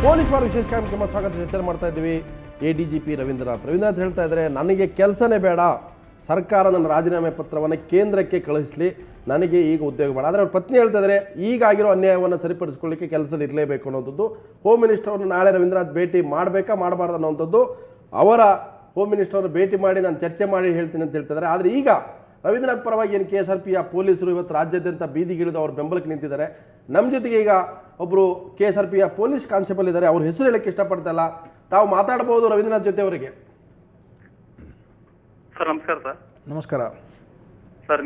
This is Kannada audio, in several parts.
ಪೊಲೀಸ್ ವಾರ ವಿಶೇಷ ಕಾರ್ಯಕ್ರಮ ಸ್ವಾಗತ ಚರ್ಚೆ ಮಾಡ್ತಾ ಇದ್ದೀವಿ. ADGP ರವೀಂದ್ರನಾಥ್ ಹೇಳ್ತಾ ಇದ್ದಾರೆ, ನನಗೆ ಕೆಲಸನೇ ಬೇಡ, ಸರ್ಕಾರ ನನ್ನ ರಾಜೀನಾಮೆ ಪತ್ರವನ್ನು ಕೇಂದ್ರಕ್ಕೆ ಕಳಿಸಲಿ, ನನಗೆ ಈಗ ಉದ್ಯೋಗ ಬೇಡ. ಆದರೆ ಅವ್ರ ಪತ್ನಿ ಹೇಳ್ತಾ ಇದ್ದಾರೆ, ಈಗಾಗಿರೋ ಅನ್ಯಾಯವನ್ನು ಸರಿಪಡಿಸ್ಕೊಳ್ಳಿಕ್ಕೆ ಕೆಲಸದಲ್ಲಿ ಇರಲೇಬೇಕು ಅನ್ನೋಂಥದ್ದು. ಹೋಮ್ ಮಿನಿಸ್ಟರ್ವನ್ನು ನಾಳೆ ರವೀಂದ್ರನಾಥ್ ಭೇಟಿ ಮಾಡಬೇಕಾ ಮಾಡಬಾರ್ದು ಅನ್ನೋಂಥದ್ದು ಅವರ ಹೋಮ್ ಮಿನಿಸ್ಟರ್ ಭೇಟಿ ಮಾಡಿ ನಾನು ಚರ್ಚೆ ಮಾಡಿ ಹೇಳ್ತೀನಿ ಅಂತ ಹೇಳ್ತಿದ್ದಾರೆ. ಆದರೆ ಈಗ ರವೀಂದ್ರನಾಥ್ ಪರವಾಗಿ ಏನು KSRPಯ ಪೊಲೀಸರು ಇವತ್ತು ರಾಜ್ಯಾದ್ಯಂತ ಬೀದಿಗಿಳಿದು ಅವ್ರ ಬೆಂಬಲಕ್ಕೆ ನಿಂತಿದ್ದಾರೆ. ನಮ್ಮ ಜೊತೆಗೆ ಈಗ ಒಬ್ಬರು KSRPಯ ಪೊಲೀಸ್ ಕಾನ್ಸ್ಟೇಬಲ್ ಇದ್ದಾರೆ, ಅವ್ರ ಹೆಸರು ಹೇಳಕ್ಕೆ ಇಷ್ಟಪಡ್ತಲ್ಲ, ತಾವು ಮಾತಾಡ್ಬೋದು ರವೀಂದ್ರನಾಥ್ ಜೊತೆ ಅವರಿಗೆ. ಸರ್ ನಮಸ್ಕಾರ. ಸರ್ ನಮಸ್ಕಾರ ಸರ್,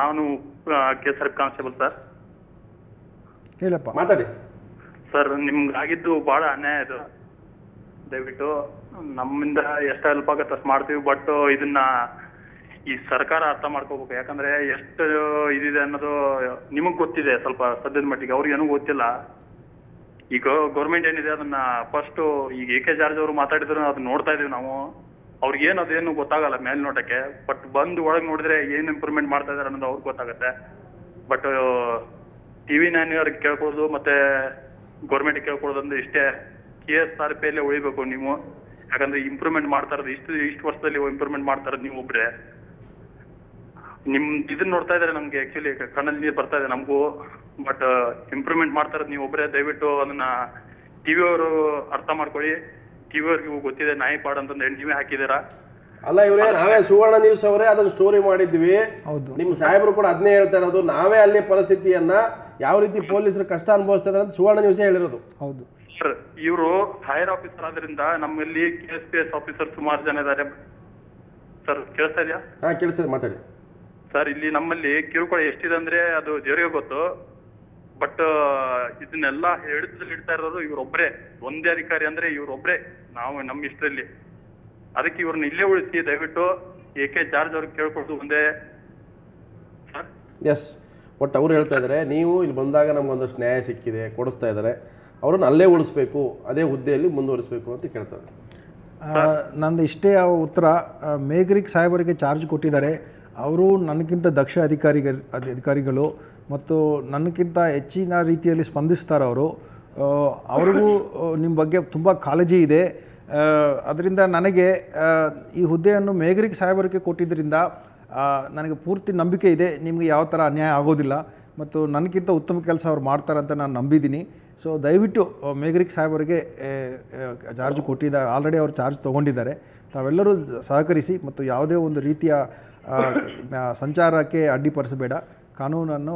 ನಾನು KSRP ಕಾನ್ಸ್ಟೇಬಲ್ ಸರ್. ಹೇಳಪ್ಪ, ಮಾತಾಡಿ ಸರ್. ನಿಮ್ಗೆ ಆಗಿದ್ದು ಭಾಳ ಅನ್ಯಾಯ ಇದು. ದಯವಿಟ್ಟು ನಮ್ಮಿಂದ ಎಷ್ಟು ಹೆಲ್ಪ್ ಆಗುತ್ತೆ ಅಷ್ಟು ಮಾಡ್ತೀವಿ. ಬಟ್ ಇದನ್ನ ಈ ಸರ್ಕಾರ ಅರ್ಥ ಮಾಡ್ಕೋಬೇಕು. ಯಾಕಂದ್ರೆ ಎಷ್ಟು ಇದಿದೆ ಅನ್ನೋದು ನಿಮಗ್ ಗೊತ್ತಿದೆ ಸ್ವಲ್ಪ ಸದ್ಯದ ಮಟ್ಟಿಗೆ, ಅವ್ರಿಗೇನೂ ಗೊತ್ತಿಲ್ಲ. ಈಗ ಗೌರ್ಮೆಂಟ್ ಏನಿದೆ ಅದನ್ನ ಫಸ್ಟ್ ಈಗ AK ಜಾರ್ಜ್ ಅವರು ಮಾತಾಡಿದ್ರು ಅದನ್ನ ನೋಡ್ತಾ ಇದೀವಿ ನಾವು. ಅವ್ರಿಗೇನು ಅದೇನು ಗೊತ್ತಾಗಲ್ಲ ಮೇಲ್ನೋಟಕ್ಕೆ. ಬಟ್ ಬಂದು ಒಳಗೆ ನೋಡಿದ್ರೆ ಏನು ಇಂಪ್ರೂವ್ಮೆಂಟ್ ಮಾಡ್ತಾ ಇದಾರೆ ಅನ್ನೋದು ಅವ್ರಿಗೆ ಗೊತ್ತಾಗುತ್ತೆ. ಬಟ್ TV9 ಅವ್ರಿಗೆ ಕೇಳ್ಕೊಳ್ಳೋದು ಮತ್ತೆ ಗೌರ್ಮೆಂಟ್ ಕೇಳ್ಕೊಳ್ಳೋದು ಅಂದ್ರೆ ಇಷ್ಟೇ, KSRP ಅಲ್ಲೇ ಉಳಿಬೇಕು ನೀವು. ಯಾಕಂದ್ರೆ ಇಂಪ್ರೂವ್ಮೆಂಟ್ ಮಾಡ್ತಾ ಇರೋದು ಇಷ್ಟು ವರ್ಷದಲ್ಲಿ ಇಂಪ್ರೂವ್ಮೆಂಟ್ ಮಾಡ್ತಾ ಇರೋದು ನೀವು ಒಬ್ರೆ. ನಿಮ್ ಇದನ್ನ ನೋಡ್ತಾ ಇದಾರೆ ನಮ್ಗೆ ಆಕ್ಚುಲಿ ಕಣ್ಣಲ್ಲಿ ನೀರು ಬರ್ತಾ ಇದೆ ನಮಗೂ. ಬಟ್ ಇಂಪ್ರೂವ್ಮೆಂಟ್ ಮಾಡ್ತಾ ಇರೋದು ನೀವು ಒಬ್ರೆ. ದಯವಿಟ್ಟು ಅದನ್ನ TV ಅವರು ಅರ್ಥ ಮಾಡ್ಕೊಳ್ಳಿ. TV ಅವ್ರಿಗೆ ಗೊತ್ತಿದೆ ನಾಯಿ ಪಾಡ್ ಅಂತಂದು NGV ಹಾಕಿದಾರ. ಅಲ್ಲ ಇವರೇ, ನಾವೇ ಸುವರ್ಣ ನ್ಯೂಸ್ ಅವರೇ ಅದನ್ನು ಸ್ಟೋರಿ ಮಾಡಿದ್ವಿ. ನಿಮ್ಮ ಸಾಹೇಬರು ಕೂಡ ಅದನ್ನೇ ಹೇಳ್ತಾ ಇರೋದು, ನಾವೇ ಅಲ್ಲಿ ಪರಿಸ್ಥಿತಿಯನ್ನ ಯಾವ ರೀತಿ ಪೊಲೀಸರು ಕಷ್ಟ ಅನುಭವಿಸ್ತಾ ಇದ್ದಾರೆ ಅಂತ ಸುವರ್ಣ ನ್ಯೂಸೇ ಹೇಳಿರೋದು. ಹೌದು ಸರ್, ಇವರು ಹೈಯರ್ ಆಫೀಸರ್ ಆದ್ರಿಂದ ನಮ್ಮಲ್ಲಿ KSPS ಆಫೀಸರ್ ಸುಮಾರು ಜನ ಇದ್ದಾರೆ. ಸರ್ ಕೇಳಿಸ್ತಾ ಇದೆಯಾ? ಹಾ ಕೇಳಿಸ್ತದೆ, ಮಾತಾಡಿ ಸರ್. ಇಲ್ಲಿ ನಮ್ಮಲ್ಲಿ ಕಿರುಕುಳ ಎಷ್ಟಿದೆ ಅಂದ್ರೆ ಅದು ದೇವರಿಗೆ ಗೊತ್ತು. ಬಟ್ ಇದನ್ನೆಲ್ಲ ಹಿಡಿತದಲ್ಲಿ ಇಡ್ತಾ ಇರೋರು ಇವ್ರೊಬ್ರೆ. ಒಂದೇ ಅಧಿಕಾರಿ ಅಂದ್ರೆ ಇವ್ರೊಬ್ರೆ. ನಾವು ನಮ್ಮ ಇಷ್ಟರಲ್ಲಿ ಅದಕ್ಕೆ ಇವ್ರನ್ನ ಇಲ್ಲೇ ಉಳಿಸಿ ದಯವಿಟ್ಟು. AK ಜಾರ್ಜ್ ಅವ್ರಿಗೆ ಕೇಳ್ಕೊಡ್ತು ಒಂದೇ ಸರ್. ಎಸ್, ಒಟ್ಟು ಅವ್ರು ಹೇಳ್ತಾ ಇದ್ದಾರೆ, ನೀವು ಇಲ್ಲಿ ಬಂದಾಗ ನಮ್ಗೊಂದಷ್ಟು ನ್ಯಾಯ ಸಿಕ್ಕಿದೆ, ಕೊಡಿಸ್ತಾ ಇದ್ದಾರೆ, ಅವ್ರನ್ನ ಅಲ್ಲೇ ಉಳಿಸ್ಬೇಕು, ಅದೇ ಹುದ್ದೆಯಲ್ಲಿ ಮುಂದುವರಿಸಬೇಕು ಅಂತ ಕೇಳ್ತಾರೆ. ನಂದು ಇಷ್ಟೇ ಉತ್ತರ. ಮೇಘರಿಕ್ ಸಾಹೇಬರಿಗೆ ಚಾರ್ಜ್ ಕೊಟ್ಟಿದ್ದಾರೆ. ಅವರು ನನಗಿಂತ ದಕ್ಷ ಅಧಿಕಾರಿಗಳು ಮತ್ತು ನನಗಿಂತ ಹೆಚ್ಚಿನ ರೀತಿಯಲ್ಲಿ ಸ್ಪಂದಿಸ್ತಾರೆ ಅವರು. ಅವ್ರಿಗೂ ನಿಮ್ಮ ಬಗ್ಗೆ ತುಂಬ ಕಾಳಜಿ ಇದೆ. ಅದರಿಂದ ನನಗೆ ಈ ಹುದ್ದೆಯನ್ನು ಮೇಘರಿಕ್ ಸಾಹೇಬರಿಗೆ ಕೊಟ್ಟಿದ್ದರಿಂದ ನನಗೆ ಪೂರ್ತಿ ನಂಬಿಕೆ ಇದೆ, ನಿಮಗೆ ಯಾವ ಥರ ಅನ್ಯಾಯ ಆಗೋದಿಲ್ಲ ಮತ್ತು ನನಗಿಂತ ಉತ್ತಮ ಕೆಲಸ ಅವ್ರು ಮಾಡ್ತಾರಂತ ನಾನು ನಂಬಿದ್ದೀನಿ. ಸೊ ದಯವಿಟ್ಟು ಮೇಘರಿಕ್ ಸಾಹೇಬರಿಗೆ ಚಾರ್ಜ್ ಕೊಟ್ಟಿದ್ದಾರೆ, ಆಲ್ರೆಡಿ ಅವರು ಚಾರ್ಜ್ ತೊಗೊಂಡಿದ್ದಾರೆ. ತಾವೆಲ್ಲರೂ ಸಹಕರಿಸಿ ಮತ್ತು ಯಾವುದೇ ಒಂದು ರೀತಿಯ ಸಂಚಾರಕ್ಕೆ ಅಡ್ಡಿಪಡಿಸಬೇಡ. ಕಾನೂನನ್ನು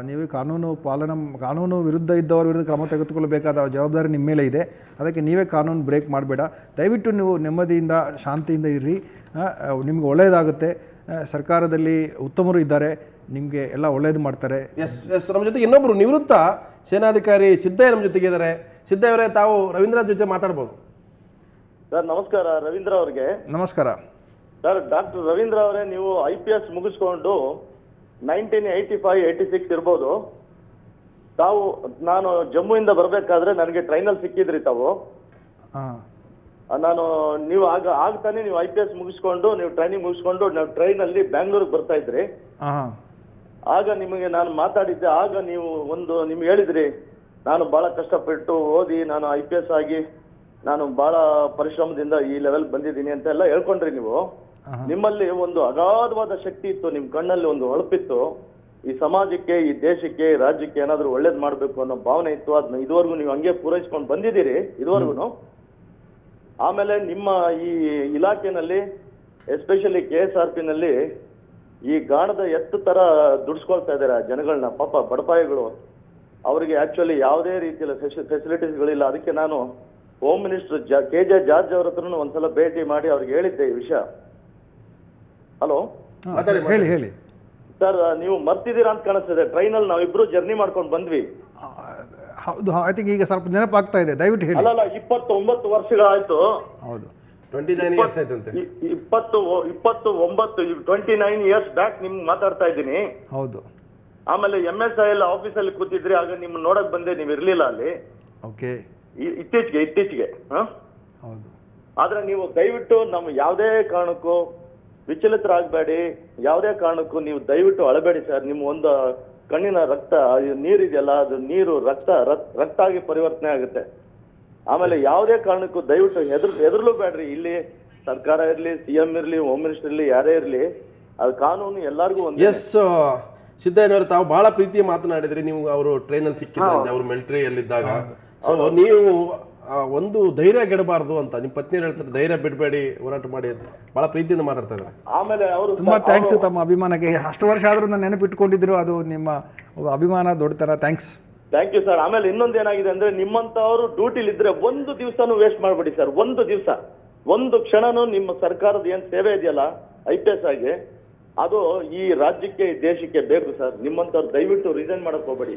ನೀವೇ ಕಾನೂನು ವಿರುದ್ಧ ಇದ್ದವರ ವಿರುದ್ಧ ಕ್ರಮ ತೆಗೆದುಕೊಳ್ಳಬೇಕಾದ ಜವಾಬ್ದಾರಿ ನಿಮ್ಮ ಮೇಲೆ ಇದೆ. ಅದಕ್ಕೆ ನೀವೇ ಕಾನೂನು ಬ್ರೇಕ್ ಮಾಡಬೇಡ. ದಯವಿಟ್ಟು ನೀವು ನೆಮ್ಮದಿಯಿಂದ ಶಾಂತಿಯಿಂದ ಇರ್ರಿ, ನಿಮ್ಗೆ ಒಳ್ಳೆಯದಾಗುತ್ತೆ. ಸರ್ಕಾರದಲ್ಲಿ ಉತ್ತಮರು ಇದ್ದಾರೆ, ನಿಮಗೆ ಎಲ್ಲ ಒಳ್ಳೇದು ಮಾಡ್ತಾರೆ. ಎಸ್ ಎಸ್ ನಮ್ಮ ಜೊತೆಗೆ ಇನ್ನೊಬ್ಬರು ನಿವೃತ್ತ ಸೇನಾಧಿಕಾರಿ ಸಿದ್ದಯ್ಯ ನಮ್ಮ ಜೊತೆಗೆ ಇದ್ದಾರೆ. ಸಿದ್ದಯ್ಯ ಅವರೇ, ತಾವು ರವೀಂದ್ರನಾಥ್ ಜೊತೆ ಮಾತಾಡ್ಬೋದು. ಸರ್ ನಮಸ್ಕಾರ. ರವೀಂದ್ರ ಅವ್ರಿಗೆ ನಮಸ್ಕಾರ. ಸರ್, ಡಾಕ್ಟರ್ ರವೀಂದ್ರ ಅವರೇ, ನೀವು IPS ಮುಗಿಸ್ಕೊಂಡು 1985-86 ಇರ್ಬೋದು. ನಾನು ಜಮ್ಮುವಿಂದ ಬರಬೇಕಾದ್ರೆ ನನಗೆ ಟ್ರೈನಲ್ಲಿ ಸಿಕ್ಕಿದ್ರಿ ತಾವು. ನೀವು ಆಗ್ತಾನೆ ನೀವು IPS ಮುಗಿಸ್ಕೊಂಡು ನೀವು ಟ್ರೈನಿಂಗ್ ಮುಗಿಸ್ಕೊಂಡು ನಾವು ಟ್ರೈನಲ್ಲಿ ಬ್ಯಾಂಗ್ಳೂರಿಗೆ ಬರ್ತಾ ಇದ್ರಿ. ಆಗ ನಿಮಗೆ ನಾನು ಮಾತಾಡಿದ್ದೆ. ಆಗ ನೀವು ನಿಮ್ಗೆ ಹೇಳಿದ್ರಿ, ನಾನು ಬಹಳ ಕಷ್ಟಪಟ್ಟು ಓದಿ ನಾನು IPS ಆಗಿ ನಾನು ಬಹಳ ಪರಿಶ್ರಮದಿಂದ ಈ ಲೆವೆಲ್ ಬಂದಿದ್ದೀನಿ ಅಂತ ಎಲ್ಲ ಹೇಳ್ಕೊಂಡ್ರಿ ನೀವು. ನಿಮ್ಮಲ್ಲಿ ಒಂದು ಅಗಾಧವಾದ ಶಕ್ತಿ ಇತ್ತು, ನಿಮ್ ಕಣ್ಣಲ್ಲಿ ಒಂದು ಹೊಳಪಿತ್ತು. ಈ ಸಮಾಜಕ್ಕೆ, ಈ ದೇಶಕ್ಕೆ, ಈ ರಾಜ್ಯಕ್ಕೆ ಏನಾದ್ರೂ ಒಳ್ಳೇದ್ ಮಾಡ್ಬೇಕು ಅನ್ನೋ ಭಾವನೆ ಇತ್ತು. ಅದನ್ನ ಇದುವರೆಗೂ ನೀವು ಹಂಗೆ ಪೂರೈಸ್ಕೊಂಡು ಬಂದಿದ್ದೀರಿ ಇದುವರೆಗೂ. ಆಮೇಲೆ ನಿಮ್ಮ ಈ ಇಲಾಖೆನಲ್ಲಿ ಎಸ್ಪೆಷಲಿ KSRP ನಲ್ಲಿ ಈ ಗಾಣದ ಎತ್ತು ತರ ದುಡ್ಸ್ಕೊಳ್ತಾ ಇದ್ದಾರೆ ಜನಗಳನ್ನ. ಪಾಪ ಬಡಪಾಯಿಗಳು, ಅವರಿಗೆ ಆಕ್ಚುಲಿ ಯಾವುದೇ ರೀತಿಯ ಫೆಸಿಲಿಟೀಸ್ಗಳಿಲ್ಲ. ಅದಕ್ಕೆ ನಾನು ಹೋಮ್ ಮಿನಿಸ್ಟರ್ KJ ಜಾರ್ಜ್ ಅವ್ರ ಹತ್ರನೂ ಒಂದ್ಸಲ ಭೇಟಿ ಮಾಡಿ ಅವ್ರಿಗೆ ಹೇಳಿದ್ದೆ ಈ ವಿಷಯ. ಹಲೋ, ಹೇಳಿ ಸರ್. ನೀವು ಮರ್ತಿದ್ದೀರಾ ಅಂತ ಕಾಣಿಸ್ತಿದೆ. ಟ್ರೈನಲ್ಲಿ ನಾವಿಬ್ರು ಜರ್ನಿ ಮಾಡ್ಕೊಂಡು ಬಂದ್ವಿ. ಹೌದು, ಐ ಥಿಂಕ್ ಈಗ ಸ್ವಲ್ಪ ನೆನಪಾಗ್ತಾ ಇದೆ. ದಯವಿಟ್ಟು ಹೇಳಿ. ಅಲ್ಲ 29 ವರ್ಷಗಳಾಯ್ತು. ಹೌದು, 29 ಇಯರ್ಸ್ ಆಯ್ತಂತೆ. 29 ಇಯರ್ಸ್ ಬ್ಯಾಕ್ ನಿಮ್ಗೆ ಮಾತಾಡ್ತಾ ಇದ್ದೀನಿ. ಹೌದು. ಆಮೇಲೆ MSIL ಆಫೀಸಲ್ಲಿ ಕೂತಿದ್ರಿ, ಆಗ ನಿಮ್ ನೋಡಕ್ ಬಂದೆ, ನೀವು ಇರ್ಲಿಲ್ಲ ಅಲ್ಲಿ. ಓಕೆ. ಇತ್ತೀಚೆಗೆ ಹೌದು. ಆದ್ರೆ ನೀವು ದಯವಿಟ್ಟು ನಮ್ಮ ಯಾವುದೇ ಕಾರಣಕ್ಕೂ ವಿಚಲಿತರಾಗಬೇಡಿ. ಯಾವುದೇ ಕಾರಣಕ್ಕೂ ನೀವು ದಯವಿಟ್ಟು ಅಳಬೇಡಿ ಸರ್. ನಿಮ್ಮ ಒಂದು ಕಣ್ಣಿನ ರಕ್ತ ನೀರಿದೆಯಲ್ಲ, ಅದು ನೀರು ರಕ್ತ ಆಗಿ ಪರಿವರ್ತನೆ ಆಗುತ್ತೆ. ಆಮೇಲೆ ಯಾವುದೇ ಕಾರಣಕ್ಕೂ ದಯವಿಟ್ಟು ಹೆದರ್ಲು ಬೇಡ್ರಿ. ಇಲ್ಲಿ ಸರ್ಕಾರ ಇರ್ಲಿ, CM ಇರ್ಲಿ, ಹೋಮ್ ಮಿನಿಸ್ಟರ್ ಇರ್ಲಿ, ಯಾರೇ ಇರ್ಲಿ, ಅದು ಕಾನೂನು ಎಲ್ಲರಿಗೂ ಒಂದು. ಎಸ್ ಸಿದ್ದಯ್ಯನವರು, ತಾವು ಬಹಳ ಪ್ರೀತಿ ಮಾತನಾಡಿದ್ರಿ. ನೀವು ಅವರು ಟ್ರೈನಲ್ಲಿ ಸಿಕ್ಕಿದ್ರಂತೆ, ಅವರು ಮಿಲಿಟರಿಯಲ್ಲಿದ್ದಾಗ. ಸೊ ನೀವು ಒಂದು ಧೈರ್ಯ ಗೆಡಬಾರ್ದು ಅಂತ ನಿಮ್ಮ ಪತ್ನಿ ಹೇಳ್ತಾರೆ, ಧೈರ್ಯ ಬಿಡಬೇಡಿ, ಹೋರಾಟ ಮಾಡಿ ಅಂತ ಬಹಳ ಪ್ರೀತಿಯಿಂದ ಮಾತಾಡ್ತಾ ಇದ್ದಾರೆ. ಆಮೇಲೆ ಅವರು ತುಂಬ ಥ್ಯಾಂಕ್ಸ್ ತಮ್ಮ ಅಭಿಮಾನಕ್ಕೆ. ಅಷ್ಟು ವರ್ಷ ಆದರೂ ನಾನು ನೆನಪಿಟ್ಕೊಂಡಿದ್ರು, ಅದು ನಿಮ್ಮ ಅಭಿಮಾನ ದೊಡ್ಡತರ. ಥ್ಯಾಂಕ್ಸ್. Thank you sir. ಆಮೇಲೆ ಇನ್ನೊಂದು ಏನಾಗಿದೆ ಅಂದ್ರೆ, ನಿಮ್ಮಂತವರು ಡ್ಯೂಟಿಲಿದ್ರೆ ಒಂದು ದಿವಸನೂ ವೇಸ್ಟ್ ಮಾಡಬೇಡಿ ಸರ್. ಒಂದು ದಿವಸ, ಒಂದು ಕ್ಷಣನೂ ನಿಮ್ಮ ಸರ್ಕಾರದ ಏನ್ ಸೇವೆ ಇದೆಯಲ್ಲ IPS ಆಗಿ, ಅದು ಈ ರಾಜ್ಯಕ್ಕೆ, ಈ ದೇಶಕ್ಕೆ ಬೇಕು ಸರ್. ನಿಮ್ಮಂತವ್ರು ದಯವಿಟ್ಟು ರಿಸೈನ್ ಮಾಡಕ್ ಹೋಗ್ಬೇಡಿ.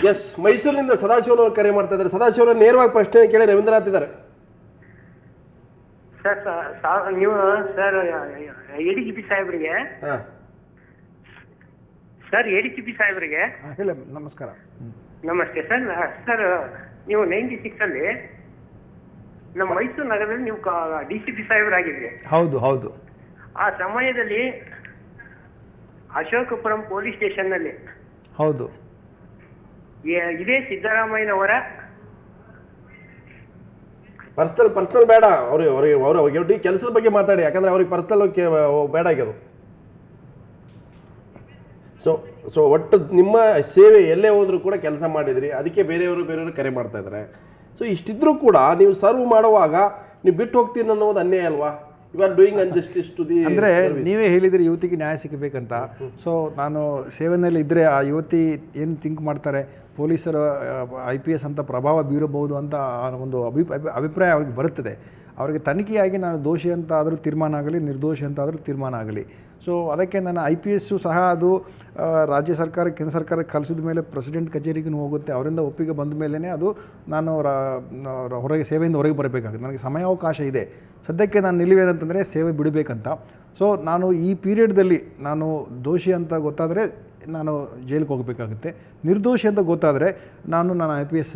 ಎಸ್, ಮೈಸೂರಿನಿಂದ ಸದಾಶಿವನವರು ಕರೆ ಮಾಡ್ತಾ ಇದ್ದಾರೆ. ಸದಾಶಿವರ ನೇರವಾಗಿ ಪ್ರಶ್ನೆ ಕೇಳಿ ರವೀಂದ್ರನಾಥ್ ಇದ್ದಾರೆ. ಸರ್ ನೀವು ಸರ್ ADGP ಸಾಹೇಬ್ರಿಗೆ ಹೇಳ ನಮಸ್ಕಾರ. ನಮಸ್ತೆ ಸರ್. ಸರ್ ನೀವು 96 ಅಲ್ಲಿ ನಮ್ಮ ಮೈಸೂರು ನಗರದಲ್ಲಿ ನೀವು DCP ಸಾಹೇಬರಾಗಿದ್ರಿ. ಹೌದು ಹೌದು. ಆ ಸಮಯದಲ್ಲಿ ಅಶೋಕಪುರಂ ಪೊಲೀಸ್ ಸ್ಟೇಷನ್ ನಲ್ಲಿ ಹೌದು ಇದೇ ಸಿದ್ದರಾಮಯ್ಯನವರ ಪರ್ಸನಲ್ ಬೇಡ, ಅವ್ರಿಗೆ ಕೆಲಸದ ಬಗ್ಗೆ ಮಾತಾಡಿ, ಯಾಕಂದ್ರೆ ಅವ್ರಿಗೆ ಪರ್ಸನಲ್ ಬೇಡ ಆಗ್ಯದು. ಸೊ ಒಟ್ಟು ನಿಮ್ಮ ಸೇವೆ ಎಲ್ಲೇ ಹೋದರೂ ಕೂಡ ಕೆಲಸ ಮಾಡಿದ್ರಿ, ಅದಕ್ಕೆ ಬೇರೆಯವರು ಕರೆ ಮಾಡ್ತಾ ಇದ್ದಾರೆ. ಸೊ ಇಷ್ಟಿದ್ರೂ ಕೂಡ ನೀವು ಸರ್ವ್ ಮಾಡುವಾಗ ನೀವು ಬಿಟ್ಟು ಹೋಗ್ತೀನಿ ಅನ್ನೋದು ಅನ್ಯಾಯ ಅಲ್ವಾ? You are doing injustice to the. ಅಂದರೆ ನೀವೇ ಹೇಳಿದ್ರಿ ಯುವತಿಗೆ ನ್ಯಾಯ ಸಿಗಬೇಕಂತ. ಸೊ ನಾನು ಸೇವೆನಲ್ಲಿ ಇದ್ದರೆ ಆ ಯುವತಿ ಏನು ಥಿಂಕ್ ಮಾಡ್ತಾರೆ, ಪೊಲೀಸರ IPS ಅಂತ ಪ್ರಭಾವ ಬೀರಬಹುದು ಅಂತ ಒಂದು ಅಭಿಪ್ರಾಯ ಅವ್ರಿಗೆ ಬರುತ್ತದೆ. ಅವರಿಗೆ ತನಿಖೆಯಾಗಿ ನಾನು ದೋಷಿ ಅಂತ ಆದರೂ ತೀರ್ಮಾನ ಆಗಲಿ, ನಿರ್ದೋಷಿ ಅಂತ ಆದರೂ ತೀರ್ಮಾನ ಆಗಲಿ. ಸೊ ಅದಕ್ಕೆ ನನ್ನ IPS ಸಹ ಅದು ರಾಜ್ಯ ಸರ್ಕಾರ, ಕೇಂದ್ರ ಸರ್ಕಾರಕ್ಕೆ ಕಲಿಸಿದ ಮೇಲೆ ಪ್ರೆಸಿಡೆಂಟ್ ಕಚೇರಿಗೂ ಹೋಗುತ್ತೆ. ಅವರಿಂದ ಒಪ್ಪಿಗೆ ಬಂದ ಮೇಲೇ ಅದು ನಾನು ಹೊರಗೆ ಸೇವೆಯಿಂದ ಹೊರಗೆ ಬರಬೇಕಾಗುತ್ತೆ. ನನಗೆ ಸಮಯಾವಕಾಶ ಇದೆ. ಸದ್ಯಕ್ಕೆ ನಾನು ನಿಲುವೇನಂತಂದರೆ ಸೇವೆ ಬಿಡಬೇಕಂತ. ಸೊ ನಾನು ಈ ಪೀರಿಯಡ್ದಲ್ಲಿ ನಾನು ದೋಷಿ ಅಂತ ಗೊತ್ತಾದರೆ ನಾನು ಜೈಲಿಗೆ ಹೋಗಬೇಕಾಗುತ್ತೆ. ನಿರ್ದೋಷಿ ಅಂತ ಗೊತ್ತಾದರೆ ನನ್ನ IPS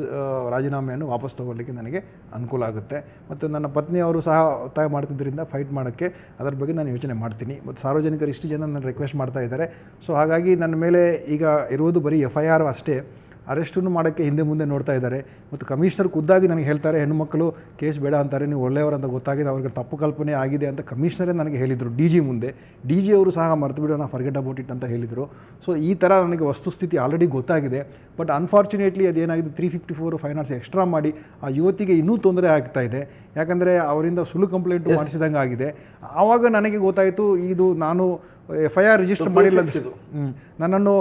ರಾಜೀನಾಮೆಯನ್ನು ವಾಪಸ್ ತೊಗೊಳ್ಳಿಕ್ಕೆ ನನಗೆ ಅನುಕೂಲ ಆಗುತ್ತೆ. ಮತ್ತು ನನ್ನ ಪತ್ನಿಯವರು ಸಹ ಒತ್ತಾಯ ಮಾಡ್ತಿದ್ದರಿಂದ ಫೈಟ್ ಮಾಡೋಕ್ಕೆ ಅದರ ಬಗ್ಗೆ ನಾನು ಯೋಚನೆ ಮಾಡ್ತೀನಿ. ಮತ್ತು ಸಾರ್ವಜನಿಕರು ಇಷ್ಟು ಜನ ನನ್ನ ರಿಕ್ವೆಸ್ಟ್ ಮಾಡ್ತಾ ಇದ್ದಾರೆ. ಸೊ ಹಾಗಾಗಿ ನನ್ನ ಮೇಲೆ ಈಗ ಇರುವುದು ಬರೀ FIR ಅಷ್ಟೇ. ಅರೆಸ್ಟನ್ನು ಮಾಡೋಕ್ಕೆ ಹಿಂದೆ ಮುಂದೆ ನೋಡ್ತಾ ಇದ್ದಾರೆ. ಮತ್ತು ಕಮಿಷನರ್ ಖುದ್ದಾಗಿ ನನಗೆ ಹೇಳ್ತಾರೆ, ಹೆಣ್ಣುಮಕ್ಕಳು ಕೇಸ್ ಬೇಡ ಅಂತಾರೆ, ನೀವು ಒಳ್ಳೆಯವರಂತ ಗೊತ್ತಾಗಿದೆ, ಅವ್ರಿಗೆ ತಪ್ಪು ಕಲ್ಪನೆ ಆಗಿದೆ ಅಂತ ಕಮಿಷನರೇ ನನಗೆ ಹೇಳಿದರು DG ಮುಂದೆ. DG ಅವರು ಸಹ ಮರೆತು ಬಿಡೋಣ, ಫರ್ಗೆಟ್ ಅಬೌಟ್ ಇಟ್ ಅಂತ ಹೇಳಿದರು. ಸೊ ಈ ಥರ ನನಗೆ ವಸ್ತುಸ್ಥಿತಿ ಆಲ್ರೆಡಿ ಗೊತ್ತಾಗಿದೆ. ಬಟ್ ಅನ್ಫಾರ್ಚುನೇಟ್ಲಿ ಅದೇನಾಗಿದೆ, 354 ಫೈನ್ ಆರ್ಟ್ಸ್ ಎಕ್ಸ್ಟ್ರಾ ಮಾಡಿ ಆ ಯುವತಿಗೆ ಇನ್ನೂ ತೊಂದರೆ ಆಗ್ತಾ ಇದೆ. ಯಾಕಂದರೆ ಅವರಿಂದ ಸುಳ್ಳು ಕಂಪ್ಲೇಂಟು ಮಾಡಿಸಿದಂಗೆ ಆಗಿದೆ. ಆವಾಗ ನನಗೆ ಗೊತ್ತಾಯಿತು, ಇದು ನಾನು FIR ರಿಜಿಸ್ಟರ್ ಮಾಡಿಲ್ಲ. ನನ್ನನ್ನು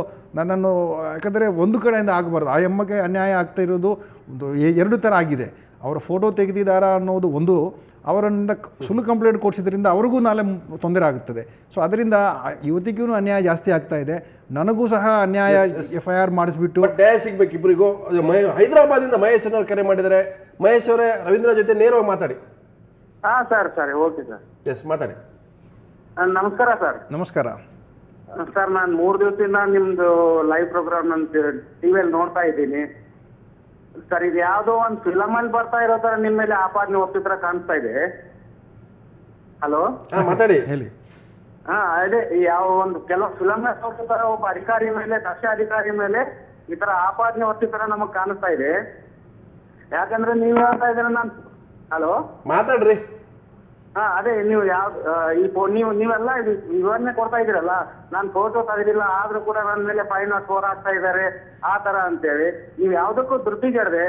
ಯಾಕಂದರೆ ಒಂದು ಕಡೆಯಿಂದ ಆಗಬಾರ್ದು. ಆ ಎಮ್ಮಗೆ ಅನ್ಯಾಯ ಆಗ್ತಾ ಇರೋದು ಎರಡು ಥರ ಆಗಿದೆ. ಅವರ ಫೋಟೋ ತೆಗೆದಿದ್ದಾರಾ ಅನ್ನೋದು ಒಂದು, ಅವರಿಂದ ಸುಳ್ಳು ಕಂಪ್ಲೇಂಟ್ ಕೊಡಿಸಿದ್ರಿಂದ ಅವ್ರಿಗೂ ನಾಳೆ ತೊಂದರೆ ಆಗುತ್ತದೆ. ಸೊ ಅದರಿಂದ ಯುವತಿಗೂ ಅನ್ಯಾಯ ಜಾಸ್ತಿ ಆಗ್ತಾ ಇದೆ, ನನಗೂ ಸಹ ಅನ್ಯಾಯ. FIR ಮಾಡಿಸ್ಬಿಟ್ಟು ನ್ಯಾಯ ಸಿಗ್ಬೇಕು ಇಬ್ಬರಿಗೂ. ಹೈದರಾಬಾದಿಂದ ಮಹೇಶ್ ಅವರು ಕರೆ ಮಾಡಿದರೆ. ಮಹೇಶ್ ಅವರೇ, ರವೀಂದ್ರ ಜೊತೆ ನೇರವಾಗಿ ಮಾತಾಡಿ. Sir okay sir. ಎಸ್, ಮಾತಾಡಿ. ನಮಸ್ಕಾರ ಸರ್. ನಮಸ್ಕಾರ ಸರ್. ನಾನು 3 ದಿವಸದಿಂದ ನಿಮ್ದು ಲೈವ್ ಪ್ರೋಗ್ರಾಮ್ ನಾನು ಟಿವಿಯಲ್ಲಿ ನೋಡ್ತಾ ಇದ್ದೀನಿ ಸರ್. ಇದು ಯಾವುದೋ ಒಂದು ಫಿಲಮ್ ಅಲ್ಲಿ ಬರ್ತಾ ಇರೋ ತರ ನಿಮ್ಮ ಮೇಲೆ ಆಪಾದನೆ ಹೊತ್ತಿದ್ರ ಕಾಣಿಸ್ತಾ ಇದೆ. ಹಲೋ, ಮಾತಾಡಿ, ಹೇಳಿ. ಅದೇ ಯಾವ ಒಂದು ಕೆಲವು ಫಿಲಮ್ ತರ ಒಬ್ಬ ಅಧಿಕಾರಿ ಮೇಲೆ, ದಕ್ಷ ಅಧಿಕಾರಿ ಮೇಲೆ ಈ ತರ ಆಪಾದನೆ ಹೊತ್ತಿತರ ನಮಗ್ ಕಾಣಿಸ್ತಾ ಇದೆ. ಯಾಕಂದ್ರೆ ನೀವು ಹೇಳ್ತಾ ಇದ್ರೆ ನಾನು, ಹಲೋ ಮಾತಾಡ್ರಿ. ಅದೇ ನೀವು ನೀವೆಲ್ಲ ವಿವರಣೆ ಕೊಡ್ತಾ ಇದೀರಲ್ಲ, ನಾನು ಫೋಟೋ ತೆಗೆದಿಲ್ಲ ಆದ್ರೂ ಕೂಡ ನನ್ನ ಮೇಲೆ ಫೈನ್ ಹಾಕ್ತಾ ಇದ್ದಾರೆ ಆ ತರ ಅಂತೇಳಿ. ನೀವು ಯಾವ್ದಕ್ಕೂ ಧೃತಿಗೆಡದೆ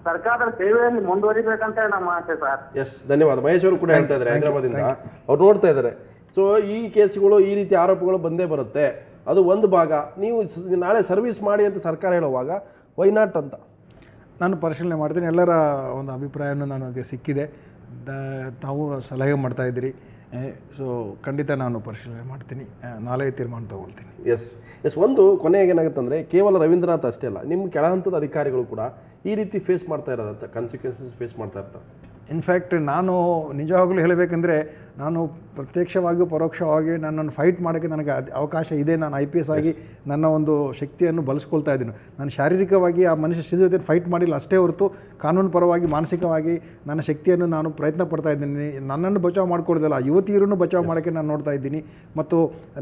ಸರ್ಕಾರದ ಸೇವೆಯಲ್ಲಿ ಮುಂದುವರಿಬೇಕಂತ ನಮ್ಮ ಆಸೆ ಸರ್. ಎಸ್, ಧನ್ಯವಾದ. ಮಹೇಶ್ ಅವರು ಕೂಡ ಹೇಳ್ತಾ ಇದ್ದಾರೆ ಹೈದರಾಬಾದಿಂದ, ಅವ್ರು ನೋಡ್ತಾ ಇದ್ದಾರೆ. ಸೊ ಈ ಕೇಸ್ಗಳು, ಈ ರೀತಿ ಆರೋಪಗಳು ಬಂದೇ ಬರುತ್ತೆ. ಅದು ಒಂದು ಭಾಗ. ನೀವು ನಾಳೆ ಸರ್ವಿಸ್ ಮಾಡಿ ಅಂತ ಸರ್ಕಾರ ಹೇಳುವಾಗ ವೈ ನಾಟ್ ಅಂತ ನಾನು ಪರಿಶೀಲನೆ ಮಾಡ್ತೀನಿ. ಎಲ್ಲರ ಒಂದು ಅಭಿಪ್ರಾಯವನ್ನು ನನಗೆ ಸಿಕ್ಕಿದೆ. ತಾವು ಸಲಹೆ ಮಾಡ್ತಾಯಿದ್ದೀರಿ. ಸೊ ಖಂಡಿತ ನಾನು ಪರಿಶೀಲನೆ ಮಾಡ್ತೀನಿ, ನಾಳೆ ತೀರ್ಮಾನ ತೊಗೊಳ್ತೀನಿ. ಎಸ್ ಒಂದು ಕೊನೆಗೆ ಏನಾಗುತ್ತೆ ಅಂದರೆ, ಕೇವಲ ರವೀಂದ್ರನಾಥ್ ಅಷ್ಟೇ ಅಲ್ಲ, ನಿಮ್ಮ ಕೆಳ ಹಂತದ ಅಧಿಕಾರಿಗಳು ಕೂಡ ಈ ರೀತಿ ಫೇಸ್ ಮಾಡ್ತಾ ಇರೋದಂತ ಕಾನ್ಸಿಕ್ವೆನ್ಸಸ್ ಫೇಸ್ ಮಾಡ್ತಾ ಇರ್ತಾರೆ. ಇನ್ಫ್ಯಾಕ್ಟ್ ನಾನು ನಿಜವಾಗಲೂ ಹೇಳಬೇಕಂದ್ರೆ, ನಾನು ಪ್ರತ್ಯಕ್ಷವಾಗಿಯೂ ಪರೋಕ್ಷವಾಗಿ ನನ್ನನ್ನು ಫೈಟ್ ಮಾಡೋಕ್ಕೆ ನನಗೆ ಅವಕಾಶ ಇದೆ. ನಾನು IPS ಆಗಿ ನನ್ನ ಒಂದು ಶಕ್ತಿಯನ್ನು ಬಳಸ್ಕೊಳ್ತಾ ಇದ್ದೀನಿ. ನಾನು ಶಾರೀರಿಕವಾಗಿ ಆ ಮನುಷ್ಯ ಜೊತೆ ಫೈಟ್ ಮಾಡಿಲ್ಲ ಅಷ್ಟೇ ಹೊರತು ಕಾನೂನು ಪರವಾಗಿ ಮಾನಸಿಕವಾಗಿ ನನ್ನ ಶಕ್ತಿಯನ್ನು ನಾನು ಪ್ರಯತ್ನ ಪಡ್ತಾ ಇದ್ದೀನಿ. ನನ್ನನ್ನು ಬಚಾವ್ ಮಾಡ್ಕೊಳ್ಳೋದಲ್ಲ, ಯುವತಿಯರನ್ನು ಬಚಾವ್ ಮಾಡೋಕ್ಕೆ ನಾನು ನೋಡ್ತಾ ಇದ್ದೀನಿ. ಮತ್ತು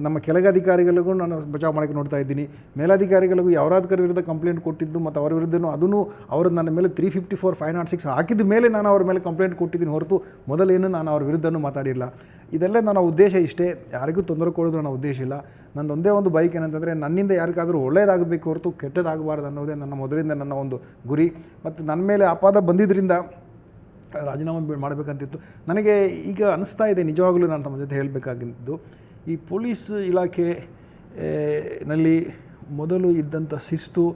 ನಮ್ಮ ಕೆಳಗಧಿಕಾರಿಗಳಿಗೂ ನಾನು ಬಚಾವ್ ಮಾಡೋಕ್ಕೆ ನೋಡ್ತಾ ಇದ್ದೀನಿ. ಮೇಲಧಿಕಾರಿಗಳಿಗೂ ಯಾರಾದ್ಕರ ವಿರುದ್ಧ ಕಂಪ್ಲೇಂಟ್ ಕೊಟ್ಟಿದ್ದು ಮತ್ತು ಅವರ ವಿರುದ್ಧನೂ ಅದನ್ನು ಅವರು ನನ್ನ ಮೇಲೆ 354 506 ಹಾಕಿದ ಮೇಲೆ ನಾನು ಅವ್ರ ಮೇಲೆ ಕಂಪ್ಲೇಂಟ್ ಕೊಟ್ಟಿದ್ದೀನಿ ಹೊರತು ಮೊದಲೇನು ನಾನು ಅವ್ರ ವಿರುದ್ಧನೂ ಮಾತಾಡಿಲ್ಲ. ಇದೆಲ್ಲ ನನ್ನ ಉದ್ದೇಶ ಇಷ್ಟೇ. ಯಾರಿಗೂ ತೊಂದರೆ ಕೊಡೋದು ನನ್ನ ಉದ್ದೇಶ ಇಲ್ಲ. ನಂದು ಒಂದೇ ಒಂದು ಬೈಕ್ ಏನಂತಂದರೆ ನನ್ನಿಂದ ಯಾರಿಗಾದರೂ ಒಳ್ಳೆಯದಾಗಬೇಕು ಹೊರತು ಕೆಟ್ಟದಾಗಬಾರ್ದು ಅನ್ನೋದೇ ನನ್ನ ಮೊದಲಿಂದ ನನ್ನ ಒಂದು ಗುರಿ. ಮತ್ತು ನನ್ನ ಮೇಲೆ ಆಪಾದ ಬಂದಿದ್ದರಿಂದ ರಾಜೀನಾಮೆ ಮಾಡಬೇಕಂತಿತ್ತು. ನನಗೆ ಈಗ ಅನಿಸ್ತಾ ಇದೆ ನಿಜವಾಗಲೂ ನಾನು ತಮ್ಮ ಜೊತೆ ಹೇಳಬೇಕಾಗಿದ್ದು, ಈ ಪೊಲೀಸ್ ಇಲಾಖೆ ನಲ್ಲಿ ಮೊದಲು ಇದ್ದಂಥ ಶಿಸ್ತು,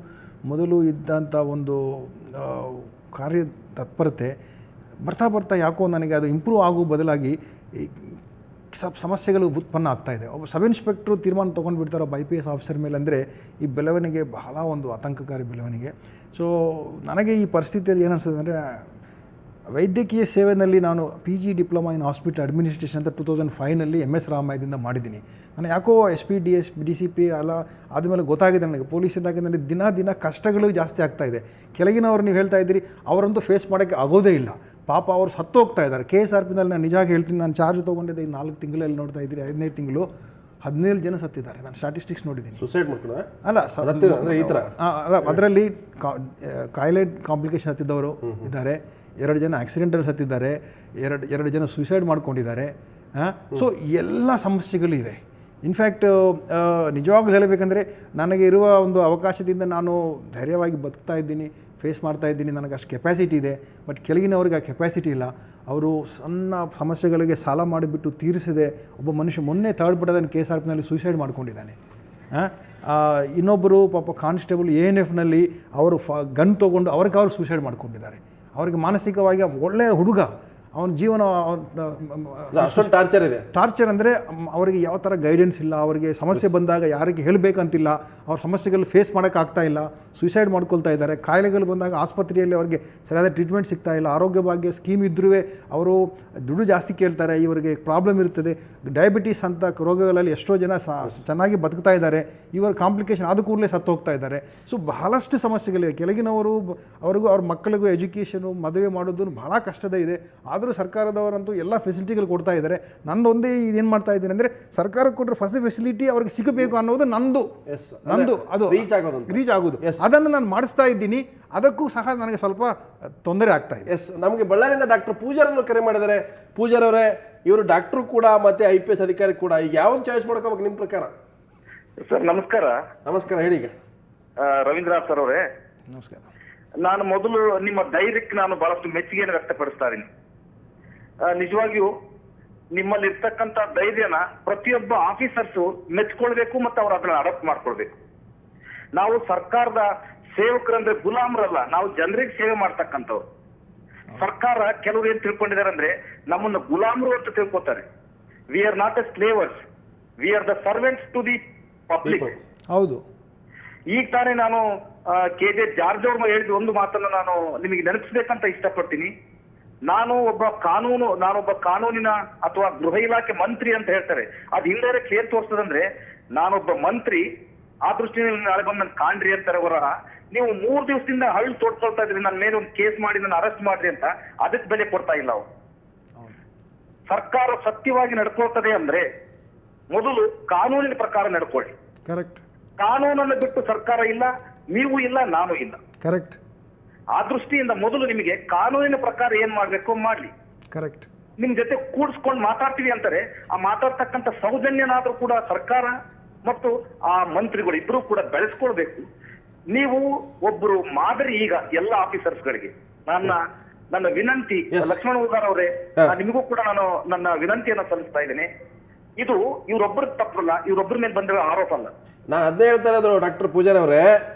ಮೊದಲು ಇದ್ದಂಥ ಒಂದು ಕಾರ್ಯ ತತ್ಪರತೆ ಬರ್ತಾ ಯಾಕೋ ನನಗೆ ಅದು ಇಂಪ್ರೂವ್ ಆಗೋ ಬದಲಾಗಿ ಸಮಸ್ಯೆಗಳು ಉತ್ಪನ್ನ ಆಗ್ತಾಯಿದೆ. ಒಬ್ಬ ಸಬ್ ಇನ್ಸ್ಪೆಕ್ಟ್ರು ತೀರ್ಮಾನ ತೊಗೊಂಡು ಬಿಡ್ತಾರೆ ಒಬ್ಬ IPS ಆಫೀಸರ್ ಮೇಲೆ ಅಂದರೆ ಈ ಬೆಳವಣಿಗೆ ಬಹಳ ಒಂದು ಆತಂಕಕಾರಿ ಬೆಳವಣಿಗೆ. ಸೊ ನನಗೆ ಈ ಪರಿಸ್ಥಿತಿಯಲ್ಲಿ ಏನು ಅನಿಸ್ತದೆ ಅಂದರೆ, ವೈದ್ಯಕೀಯ ಸೇವೆಯಲ್ಲಿ ನಾನು PG diploma in hospital administration ಅಂತ 2005ನಲ್ಲಿ MS ರಾಮಯ್ಯದಿಂದ ಮಾಡಿದ್ದೀನಿ. ನಾನು ಯಾಕೋ SP DCP ಎಲ್ಲ ಆದಮೇಲೆ ಗೊತ್ತಾಗಿದೆ ನನಗೆ ಪೊಲೀಸ್ ಇಲಾಖೆಯಲ್ಲಿ ದಿನ ಕಷ್ಟಗಳು ಜಾಸ್ತಿ ಆಗ್ತಾಯಿದೆ. ಕೆಳಗಿನವ್ರು ನೀವು ಹೇಳ್ತಾ ಇದ್ದೀರಿ, ಅವರಂತೂ ಫೇಸ್ ಮಾಡೋಕ್ಕೆ ಆಗೋದೇ ಇಲ್ಲ. ಪಾಪ ಅವರು ಸತ್ತು ಹೋಗ್ತಾ ಇದ್ದಾರೆ. KSRPನಲ್ಲಿ ನಾನು ನಿಜವಾಗಿ ಹೇಳ್ತೀನಿ, ನಾನು ಚಾರ್ಜ್ ತೊಗೊಂಡಿದ್ದೆ ಈ 4 ತಿಂಗಳಲ್ಲಿ ನೋಡ್ತಾ ಇದ್ದೀರಿ, 15 ತಿಂಗಳು 17 ಜನ ಸತ್ತಿದ್ದಾರೆ. ನಾನು ಸ್ಟ್ಯಾಟಿಸ್ಟಿಕ್ಸ್ ನೋಡಿದ್ದೀನಿ. ಸುಸೈಡ್ ಮಾಡ್ಕೊಂಡ್ರೆ ಅಲ್ಲ ಈ ಥರ ಅಲ್ಲ, ಅದರಲ್ಲಿ ಕಾಯಿಲೆ ಕಾಂಪ್ಲಿಕೇಶನ್ ಹತ್ತಿದ್ದವರು ಇದ್ದಾರೆ, 2 ಜನ ಆಕ್ಸಿಡೆಂಟಲ್ಲಿ ಸತ್ತಿದ್ದಾರೆ, 2 ಜನ ಸುಸೈಡ್ ಮಾಡ್ಕೊಂಡಿದ್ದಾರೆ. ಸೊ ಎಲ್ಲ ಸಮಸ್ಯೆಗಳಿವೆ. ಇನ್ಫ್ಯಾಕ್ಟ್ ನಿಜವಾಗ್ಲೂ ಹೇಳಬೇಕಂದ್ರೆ ನನಗೆ ಇರುವ ಒಂದು ಅವಕಾಶದಿಂದ ನಾನು ಧೈರ್ಯವಾಗಿ ಬದುಕ್ತಾ ಇದ್ದೀನಿ, ಫೇಸ್ ಮಾಡ್ತಾ ಇದ್ದೀನಿ. ನನಗೆ ಅಷ್ಟು ಕೆಪಾಸಿಟಿ ಇದೆ. ಬಟ್ ಕೆಳಗಿನವ್ರಿಗೆ ಆ ಕೆಪಾಸಿಟಿ ಇಲ್ಲ. ಅವರು ಸಣ್ಣ ಸಮಸ್ಯೆಗಳಿಗೆ ಸಾಲ ಮಾಡಿಬಿಟ್ಟು ತೀರಿಸದೆ ಒಬ್ಬ ಮನುಷ್ಯ ಮೊನ್ನೆ ತರ್ಡ್ಬಿಡೋದನ್ನು KSRPನಲ್ಲಿ ಸೂಸೈಡ್ ಮಾಡ್ಕೊಂಡಿದ್ದಾನೆ. ಇನ್ನೊಬ್ಬರು ಪಾಪ ಕಾನ್ಸ್ಟೇಬಲ್ ANFನಲ್ಲಿ ಅವರು ಗನ್ ತೊಗೊಂಡು ಅವ್ರು ಸೂಸೈಡ್ ಮಾಡ್ಕೊಂಡಿದ್ದಾರೆ. ಅವರಿಗೆ ಮಾನಸಿಕವಾಗಿ ಒಳ್ಳೆಯ ಹುಡುಗ, ಅವನ ಜೀವನ ಅಷ್ಟೊಂದು ಟಾರ್ಚರ್ ಇದೆ. ಟಾರ್ಚರ್ ಅಂದರೆ ಅವರಿಗೆ ಯಾವ ಥರ ಗೈಡೆನ್ಸ್ ಇಲ್ಲ, ಅವರಿಗೆ ಸಮಸ್ಯೆ ಬಂದಾಗ ಯಾರಿಗೆ ಹೇಳಬೇಕಂತಿಲ್ಲ, ಅವ್ರ ಸಮಸ್ಯೆಗಳು ಫೇಸ್ ಮಾಡೋಕ್ಕಾಗ್ತಾ ಇಲ್ಲ, ಸುಸೈಡ್ ಮಾಡ್ಕೊಳ್ತಾ ಇದ್ದಾರೆ. ಕಾಯಿಲೆಗಳು ಬಂದಾಗ ಆಸ್ಪತ್ರೆಯಲ್ಲಿ ಅವರಿಗೆ ಸರಿಯಾದ ಟ್ರೀಟ್ಮೆಂಟ್ ಸಿಗ್ತಾ ಇಲ್ಲ. ಆರೋಗ್ಯ ಭಾಗ್ಯ ಸ್ಕೀಮ್ ಇದ್ದರೂ ಅವರು ದುಡ್ಡು ಜಾಸ್ತಿ ಕೇಳ್ತಾರೆ, ಇವರಿಗೆ ಪ್ರಾಬ್ಲಮ್ ಇರ್ತದೆ. ಡಯಾಬಿಟೀಸ್ ಅಂತ ರೋಗಗಳಲ್ಲಿ ಎಷ್ಟೋ ಜನ ಚೆನ್ನಾಗಿ ಬದುಕ್ತಾ ಇದ್ದಾರೆ, ಇವರ ಕಾಂಪ್ಲಿಕೇಶನ್ ಆದ ಕೂಡಲೇ ಸತ್ತು ಹೋಗ್ತಾ ಇದ್ದಾರೆ. ಸೊ ಬಹಳಷ್ಟು ಸಮಸ್ಯೆಗಳಿವೆ. ಕೆಳಗಿನವರು ಅವ್ರಿಗೂ ಅವ್ರ ಮಕ್ಕಳಿಗೂ ಎಜುಕೇಷನು ಮದುವೆ ಮಾಡೋದು ಬಹಳ ಕಷ್ಟದ ಇದೆ. ಆದರೂ ಸರ್ಕಾರದವರಂತೂ ಎಲ್ಲ ಫೆಸಿಲಿಟಿಗಳು ಕೊಡ್ತಾ ಇದ್ದಾರೆ. ನಂದೊಂದೇ ಇದೇನು ಮಾಡ್ತಾ ಇದ್ದೀನಿ ಅಂದರೆ, ಸರ್ಕಾರಕ್ಕೆ ಕೊಟ್ಟರೆ ಫಸ್ಟ್ ಫೆಸಿಲಿಟಿ ಅವ್ರಿಗೆ ಸಿಗಬೇಕು ಅನ್ನೋದು ನಂದು ಅದು ರೀಚ್ ಆಗೋದು. ಅದನ್ನು ನಾನು ಮಾಡಿಸ್ತಾ ಇದ್ದೀನಿ. ಅದಕ್ಕೂ ಸಹ ನನಗೆ ಸ್ವಲ್ಪ ತೊಂದರೆ ಆಗ್ತಾ ಇದೆ. ನಮಗೆ ಬಳ್ಳಾರಿಯಿಂದ ಡಾಕ್ಟರ್ ಪೂಜಾರನ್ನು ಕರೆ ಮಾಡಿದ್ದಾರೆ. ಪೂಜಾರವರೇ, ಇವರು ಡಾಕ್ಟ್ರು ಕೂಡ ಮತ್ತೆ IPS ಅಧಿಕಾರಿ ಕೂಡ, ಈಗ ಯಾವ್ದು ಚಾಯ್ಸ್ ಮಾಡ್ಕೋಬೇಕು ನಿಮ್ಮ ಪ್ರಕಾರ? ಸರ್ ನಮಸ್ಕಾರ. ನಮಸ್ಕಾರ, ಹೇಳಿ. ರವೀಂದ್ರನಾಥ್ ಸರ್ ಅವರೇ ನಮಸ್ಕಾರ. ನಾನು ಮೊದಲು ನಿಮ್ಮ ಧೈರ್ಯಕ್ಕೆ ನಾನು ಬಹಳಷ್ಟು ಮೆಚ್ಚುಗೆಯನ್ನು ವ್ಯಕ್ತಪಡಿಸ್ತಾ ಇದ್ದೀನಿ. ನಿಜವಾಗಿಯೂ ನಿಮ್ಮಲ್ಲಿ ಇರ್ತಕ್ಕಂಥ ಧೈರ್ಯನ ಪ್ರತಿಯೊಬ್ಬ ಆಫೀಸರ್ಸು ಮೆಚ್ಕೊಳ್ಬೇಕು ಮತ್ತು ಅವ್ರು ಅದನ್ನ ಅಡಾಪ್ಟ್ ಮಾಡ್ಕೊಳ್ಬೇಕು. ನಾವು ಸರ್ಕಾರದ ಸೇವಕರಂದ್ರೆ ಗುಲಾಮರಲ್ಲ, ನಾವು ಜನರಿಗೆ ಸೇವೆ ಮಾಡ್ತಕ್ಕಂಥವ್ರು. ಸರ್ಕಾರ ಕೆಲವರು ಏನ್ ತಿಳ್ಕೊಂಡಿದ್ದಾರೆ ಅಂದ್ರೆ ನಮ್ಮನ್ನ ಗುಲಾಮರು ಅಂತ ತಿಳ್ಕೊತಾರೆ. We are not a slavers, we are the servants to the public. ಹೌದು. ಈಗ ತಾನೇ ನಾನು KJ ಜಾರ್ಜ್ ಅವ್ರ ಹೇಳಿದ ಒಂದು ಮಾತನ್ನು ನಾನು ನಿಮಗೆ ನೆನಪಿಸ್ಬೇಕಂತ ಇಷ್ಟಪಡ್ತೀನಿ. ನಾನೊಬ್ಬ ಕಾನೂನಿನ ಅಥವಾ ಗೃಹ ಇಲಾಖೆ ಮಂತ್ರಿ ಅಂತ ಹೇಳ್ತಾರೆ. ಅದು ಇಂಡೈರೆಕ್ಟ್ ಏನ್ ತೋರಿಸ್ತದಂದ್ರೆ ನಾನೊಬ್ಬ ಮಂತ್ರಿ, ಆ ದೃಷ್ಟಿಯಲ್ಲಿ ನಾಳೆ ಬಂದು ನನ್ ಕಾಣ್ರಿ ಅಂತಾರೆ ಹೊರ. ನೀವು 3 ದಿವಸದಿಂದ ಹಳ್ಳು ತೋಡ್ಕೊಳ್ತಾ ಇದ್ರಿ, ನನ್ನ ಮೇಲೆ ಒಂದು ಕೇಸ್ ಮಾಡಿ ನನ್ನ ಅರೆಸ್ಟ್ ಮಾಡ್ರಿ ಅಂತ. ಅದಕ್ಕೆ ಬೆಲೆ ಕೊಡ್ತಾ ಇಲ್ಲ ಅವ್ರು. ಸರ್ಕಾರ ಸತ್ಯವಾಗಿ ನಡ್ಕೊಳ್ತದೆ ಅಂದ್ರೆ ಮೊದಲು ಕಾನೂನಿನ ಪ್ರಕಾರ ನಡ್ಕೊಳ್ಳಿ. ಕರೆಕ್ಟ್. ಕಾನೂನನ್ನು ಬಿಟ್ಟು ಸರ್ಕಾರ ಇಲ್ಲ, ನೀವು ಇಲ್ಲ, ನಾನು ಇಲ್ಲ. ಕರೆಕ್ಟ್. ಆ ದೃಷ್ಟಿಯಿಂದ ಮೊದಲು ನಿಮಗೆ ಕಾನೂನಿನ ಪ್ರಕಾರ ಏನ್ ಮಾಡ್ಬೇಕು ಮಾಡ್ಲಿ. ಕರೆಕ್ಟ್. ನಿಮ್ ಜೊತೆ ಕೂಡಿಸ್ಕೊಂಡು ಮಾತಾಡ್ತೀವಿ ಅಂತಾರೆ, ಆ ಮಾತಾಡ್ತಕ್ಕಂಥ ಸೌಜನ್ಯನಾದ್ರೂ ಕೂಡ ಸರ್ಕಾರ ಮತ್ತು ಆ ಮಂತ್ರಿಗಳು ಇಬ್ರು ಕೂಡ ಬೆಳೆಸ್ಕೊಳ್ಬೇಕು. ನೀವು ಒಬ್ರು ಮಾದರಿ ಈಗ ಎಲ್ಲ ಆಫೀಸರ್ಸ್ಗಳಿಗೆ. ನನ್ನ ವಿನಂತಿ, ಲಕ್ಷ್ಮಣ ಹುಗಾರ್ ಅವರೇ, ನಿಮಗೂ ಕೂಡ ನಾನು ನನ್ನ ವಿನಂತಿಯನ್ನ ಸಲ್ಲಿಸ್ತಾ ಇದ್ದೇನೆ. ಇದು ಇವ್ರೊಬ್ಬರ ತಪ್ಪಲ್ಲ, ಇವ್ರೊಬ್ಬರ ಮೇಲೆ ಬಂದಿರೋ ಆರೋಪ ಅಲ್ಲ. ನಾನು ಅದನ್ನೇ ಹೇಳ್ತಾ ಇರೋದು ಡಾಕ್ಟರ್ ಪೂಜಾರಿ ಅವರೇ,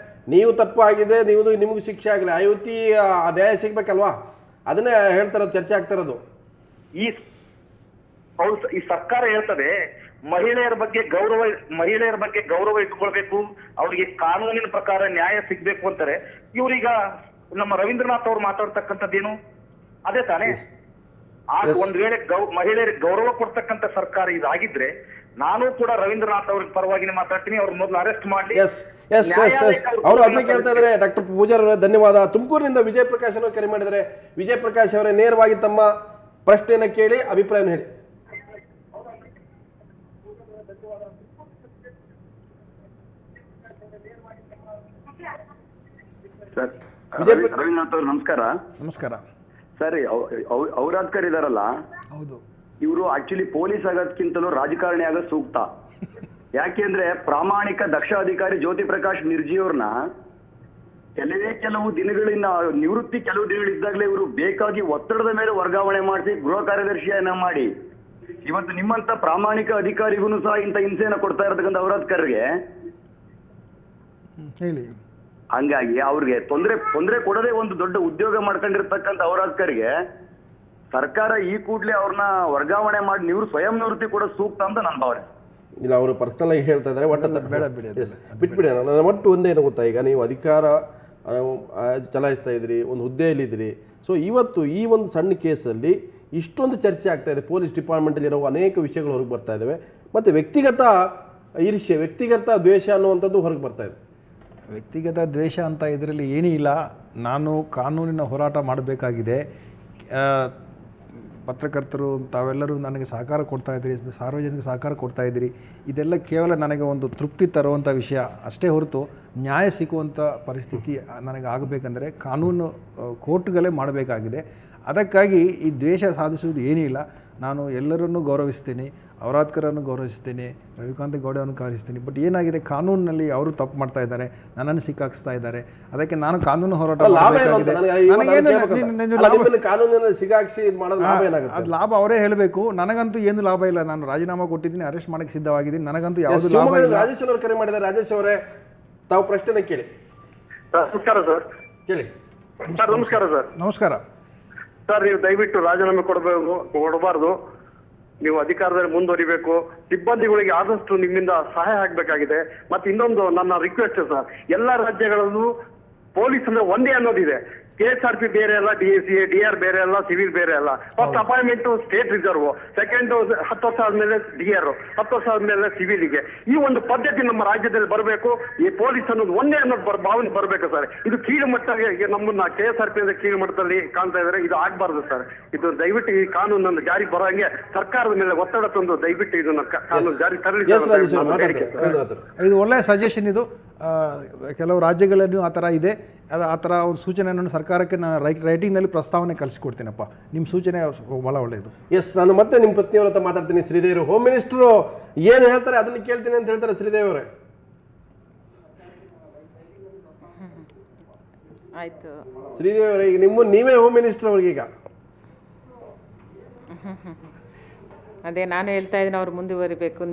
ನೀವು ತಪ್ಪಾಗಿದೆ, ನಿಮಗೂ ಶಿಕ್ಷೆ ಆಗಲಿ, ಅಯೋತಿ ನ್ಯಾಯ ಸಿಗ್ಬೇಕಲ್ವಾ? ಅದನ್ನೇ ಹೇಳ್ತಾರೋದು, ಚರ್ಚೆ ಆಗ್ತಾ ಇರೋದು. ಈ ಸರ್ಕಾರ ಹೇಳ್ತದೆ ಮಹಿಳೆಯರ ಬಗ್ಗೆ ಗೌರವ ಇಟ್ಕೊಳ್ಬೇಕು, ಅವರಿಗೆ ಕಾನೂನಿನ ಪ್ರಕಾರ ನ್ಯಾಯ ಸಿಗ್ಬೇಕು ಅಂತಾರೆ. ಇವ್ರೀಗ ನಮ್ಮ ರವೀಂದ್ರನಾಥ್ ಅವ್ರು ಮಾತಾಡ್ತಕ್ಕಂಥದ್ದೇನು ಅದೇ ತಾನೇ? ಒಂದ್ ವೇಳೆ ಮಹಿಳೆಯರಿಗೆ ಗೌರವ ಕೊಡ್ತಕ್ಕಂತ ಸರ್ಕಾರ ಇದಾಗಿದ್ರೆ ನಾನು ಕೂಡ ರವೀಂದ್ರನಾಥ್ ಅವ್ರ ಪರವಾಗಿನೇ ಮಾತಾಡ್ತೀನಿ. ಅವ್ರ ಮೊದಲು ಅರೆಸ್ಟ್ ಮಾಡಿ. ಎಸ್ ಎಸ್ ಎಸ್ ಎಸ್ ಅವರು ಅದನ್ನೇ ಕೇಳ್ತಾ ಇದ್ದಾರೆ. ಡಾಕ್ಟರ್ ಪೂಜಾರಿ ಅವರೇ ಧನ್ಯವಾದ. ತುಮಕೂರಿನಿಂದ ವಿಜಯ್ ಪ್ರಕಾಶ್ ಅವರು ಕರೆ ಮಾಡಿದ್ದಾರೆ. ವಿಜಯ್ ಪ್ರಕಾಶ್ ಅವರೇ, ನೇರವಾಗಿ ತಮ್ಮ ಪ್ರಶ್ನೆಯನ್ನು ಕೇಳಿ ಅಭಿಪ್ರಾಯವನ್ನು ಹೇಳಿ. ಸರ್ ರವೀಂದ್ರನಾಥ್ ಅವ್ರು ನಮಸ್ಕಾರ. ನಮಸ್ಕಾರ ಸರ್, ಔರಾದ್ಕರ್ ಇದಾರಲ್ಲ, ಹೌದು, ಇವರು ಆಕ್ಚುಲಿ ಪೊಲೀಸ್ ಆಗೋದ್ಕಿಂತಲೂ ರಾಜಕಾರಣಿ ಆಗೋದು ಸೂಕ್ತ. ಯಾಕೆಂದ್ರೆ ಪ್ರಾಮಾಣಿಕ ದಕ್ಷ ಅಧಿಕಾರಿ ಜ್ಯೋತಿ ಪ್ರಕಾಶ್ ನಿರ್ಜಿ ಅವ್ರನ್ನ ಕೆಲವು ದಿನಗಳಿಂದ ನಿವೃತ್ತಿ ಕೆಲವು ದಿನಗಳಿದ್ದಾಗಲೇ ಇವರು ಬೇಕಾಗಿ ಒತ್ತಡದ ಮೇಲೆ ವರ್ಗಾವಣೆ ಮಾಡಿಸಿ ಗೃಹ ಕಾರ್ಯದರ್ಶಿಯನ್ನ ಮಾಡಿ ಇವತ್ತು ನಿಮ್ಮಂತ ಪ್ರಾಮಾಣಿಕ ಅಧಿಕಾರಿಗೂ ಸಹ ಇಂಥ ಹಿಂಸೆಯನ್ನ ಕೊಡ್ತಾ ಇರತಕ್ಕಂಥ ಔರಾದ್ಕರ್ಗೆ ಹೇಳಿ. ಹಂಗಾಗಿ ಅವ್ರಿಗೆ ತೊಂದರೆ ಕೊಡದೆ ಒಂದು ದೊಡ್ಡ ಉದ್ಯೋಗ ಮಾಡ್ಕೊಂಡಿರ್ತಕ್ಕಂಥ ಔರಾದ್ಕರ್ಗೆ ಸರ್ಕಾರ ಈ ಕೂಡಲೇ ಅವ್ರನ್ನ ವರ್ಗಾವಣೆ ಮಾಡಿ ಸ್ವಯಂ ನಿವೃತ್ತಿ ಕೂಡ ಸೂಕ್ತ ಅಂತ ನನ್ನ ಭಾವನೆ. ಇಲ್ಲ, ಅವರು ಪರ್ಸನಲ್ ಆಗಿ ಹೇಳ್ತಾ ಇದ್ದಾರೆ. ಬೇಡ ಬಿಡಿ, ಬಿಟ್ಬಿಡಿ. ನನ್ನ ಒಟ್ಟು ಒಂದೇನು ಗೊತ್ತಾ, ಈಗ ನೀವು ಅಧಿಕಾರ ಚಲಾಯಿಸ್ತಾ ಇದ್ದೀರಿ, ಒಂದು ಹುದ್ದೆಯಲ್ಲಿದ್ದೀರಿ. ಸೊ ಇವತ್ತು ಈ ಒಂದು ಸಣ್ಣ ಕೇಸಲ್ಲಿ ಇಷ್ಟೊಂದು ಚರ್ಚೆ ಆಗ್ತಾ ಇದೆ. ಪೊಲೀಸ್ ಡಿಪಾರ್ಟ್ಮೆಂಟಲ್ಲಿ ಇರೋ ಅನೇಕ ವಿಷಯಗಳು ಹೊರಗೆ ಬರ್ತಾ ಇದ್ದಾವೆ. ಮತ್ತು ವ್ಯಕ್ತಿಗತ ಈರ್ಷ್ಯೆ, ವ್ಯಕ್ತಿಗತ ದ್ವೇಷ ಅನ್ನುವಂಥದ್ದು ಹೊರಗೆ ಬರ್ತಾ ಇದೆ. ವ್ಯಕ್ತಿಗತ ದ್ವೇಷ ಅಂತ ಇದರಲ್ಲಿ ಏನೂ ಇಲ್ಲ. ನಾನು ಕಾನೂನಿನ ಹೋರಾಟ ಮಾಡಬೇಕಾಗಿದೆ. ಪತ್ರಕರ್ತರು ತಾವೆಲ್ಲರೂ ನನಗೆ ಸಹಕಾರ ಕೊಡ್ತಾಯಿದ್ದೀರಿ, ಸಾರ್ವಜನಿಕ ಸಹಕಾರ ಕೊಡ್ತಾಯಿದ್ದೀರಿ. ಇದೆಲ್ಲ ಕೇವಲ ನನಗೆ ಒಂದು ತೃಪ್ತಿ ತರುವಂಥ ವಿಷಯ ಅಷ್ಟೇ ಹೊರತು ನ್ಯಾಯ ಸಿಗುವಂಥ ಪರಿಸ್ಥಿತಿ ನನಗೆ ಆಗಬೇಕಂದ್ರೆ ಕಾನೂನು ಕೋರ್ಟ್ಗಳೇ ಮಾಡಬೇಕಾಗಿದೆ. ಅದಕ್ಕಾಗಿ ಈ ದ್ವೇಷ ಸಾಧಿಸುವುದು ಏನೂ ಇಲ್ಲ. ನಾನು ಎಲ್ಲರನ್ನೂ ಗೌರವಿಸ್ತೀನಿ, ಔರಾದ್ಕರನ್ನು ಗೌರವಿಸ್ತೀನಿ, ರವಿಕಾಂತ್ ಗೌಡವನ್ನು ಗೌರವಿಸ್ತೀನಿ. ಬಟ್ ಏನಾಗಿದೆ, ಕಾನೂನಿನಲ್ಲಿ ಅವರು ತಪ್ಪು ಮಾಡ್ತಾ ಇದ್ದಾರೆ, ನನ್ನನ್ನು ಸಿಕ್ಕಾಕ್ಸ್ತಾ ಇದ್ದಾರೆ. ಅದಕ್ಕೆ ನಾನು ಕಾನೂನು ಹೋರಾಟ ಅದು ಲಾಭ ಅವರೇ ಹೇಳಬೇಕು. ನನಗಂತೂ ಏನು ಲಾಭ ಇಲ್ಲ. ನಾನು ರಾಜೀನಾಮೆ ಕೊಟ್ಟಿದ್ದೀನಿ, ಅರೆಸ್ಟ್ ಮಾಡಕ್ಕೆ ಸಿದ್ಧವಾಗಿದ್ದೀನಿ. ನನಗಂತೂ ಯಾವುದು ಲಾಭ ಇಲ್ಲ. ರಾಜೇಶ್ ಅವರು ಕರೆ ಮಾಡಿದ್ದಾರೆ. ರಾಜೇಶ್ ಅವರೇ, ತಾವು ಪ್ರಶ್ನೆ ಕೇಳಿ. ನಮಸ್ಕಾರ ಸರ್. ಕೇಳಿ ಸರ್. ನಮಸ್ಕಾರ ಸರ್. ನಮಸ್ಕಾರ ಸರ್, ನೀವು ದಯವಿಟ್ಟು ರಾಜೀನಾಮೆ ಕೊಡಬಾರ್ದು. ನೀವು ಅಧಿಕಾರದಲ್ಲಿ ಮುಂದುವರಿಬೇಕು. ಸಿಬ್ಬಂದಿಗಳಿಗೆ ಆದಷ್ಟು ನಿಮ್ಮಿಂದ ಸಹಾಯ ಆಗಬೇಕಾಗಿದೆ. ಮತ್ತೆ ಇನ್ನೊಂದು ನನ್ನ ರಿಕ್ವೆಸ್ಟ್ ಸರ್, ಎಲ್ಲಾ ರಾಜ್ಯಗಳಲ್ಲೂ ಪೊಲೀಸ್ ಅಂದ್ರೆ ಒಂದೇ ಅನ್ನೋದಿದೆ. KSRP ಬೇರೆ ಅಲ್ಲ, DSA DR ಬೇರೆ ಅಲ್ಲ, ಸಿವಿಲ್ ಬೇರೆ ಅಲ್ಲ. First appointment state reserve, second 10 ವರ್ಷ ಆದ್ಮೇಲೆ DR, 10 ವರ್ಷ ಆದ್ಮೇಲೆ ಸಿವಿಲ್ಗೆ. ಈ ಒಂದು ಪದ್ಧತಿ ನಮ್ಮ ರಾಜ್ಯದಲ್ಲಿ ಬರಬೇಕು. ಈ ಪೊಲೀಸ್ ಅನ್ನೋದು ಒಂದೇ ಅನ್ನೋದು ಭಾವನೆ ಬರಬೇಕು ಸರ್. ಇದು ಕೀಳು ಮಟ್ಟ, ನಮ್ಮನ್ನ KSRP ಅಂದ್ರೆ ಕೀಳು ಮಟ್ಟದಲ್ಲಿ ಕಾಣ್ತಾ ಇದ್ದಾರೆ. ಇದು ಆಗ್ಬಾರ್ದು ಸರ್. ಇದು ದಯವಿಟ್ಟು ಈ ಕಾನೂನನ್ನು ಜಾರಿ ಬರೋಂಗೆ ಸರ್ಕಾರದ ಮೇಲೆ ಒತ್ತಡ ತಂದು ದಯವಿಟ್ಟು ಇದನ್ನ ಕಾನೂನು ಜಾರಿ ತರಲಿ. ಇದು ಒಳ್ಳೆಯ ಸಜೆಷನ್. ಇದು ಕೆಲವು ರಾಜ್ಯಗಳಲ್ಲೂ ಆ ಥರ ಇದೆ. ಆ ಥರ ಅವ್ರ ಸೂಚನೆಯನ್ನು ಸರ್ಕಾರಕ್ಕೆ ನಾನು ರೈಟಿಂಗ್ನಲ್ಲಿ ಪ್ರಸ್ತಾವನೆ ಕಳಿಸ್ಕೊಡ್ತೀನಪ್ಪ. ನಿಮ್ಮ ಸೂಚನೆ ಭಾಳ ಒಳ್ಳೆಯದು. ಎಸ್, ನಾನು ಮತ್ತೆ ನಿಮ್ಮ ಪತ್ನಿಯವ್ರ ಹತ್ರ ಮಾತಾಡ್ತೀನಿ. ಶ್ರೀದೇವರು, ಹೋಮ್ ಮಿನಿಸ್ಟ್ರು ಏನು ಹೇಳ್ತಾರೆ ಅದನ್ನು ಕೇಳ್ತೀನಿ ಅಂತ ಹೇಳ್ತಾರೆ. ಶ್ರೀದೇವಿ ಅವರೇ, ಆಯಿತು. ಶ್ರೀದೇವಿ ಅವರೇ, ಈಗ ನೀವೇ ಹೋಮ್ ಮಿನಿಸ್ಟರ್ ಅವ್ರಿಗೀಗ. ಅದೇ ನಾನು ಹೇಳ್ತಾ ಇದ್ದೀನಿ, ಅವ್ರು ಮುಂದುವರಿಬೇಕು,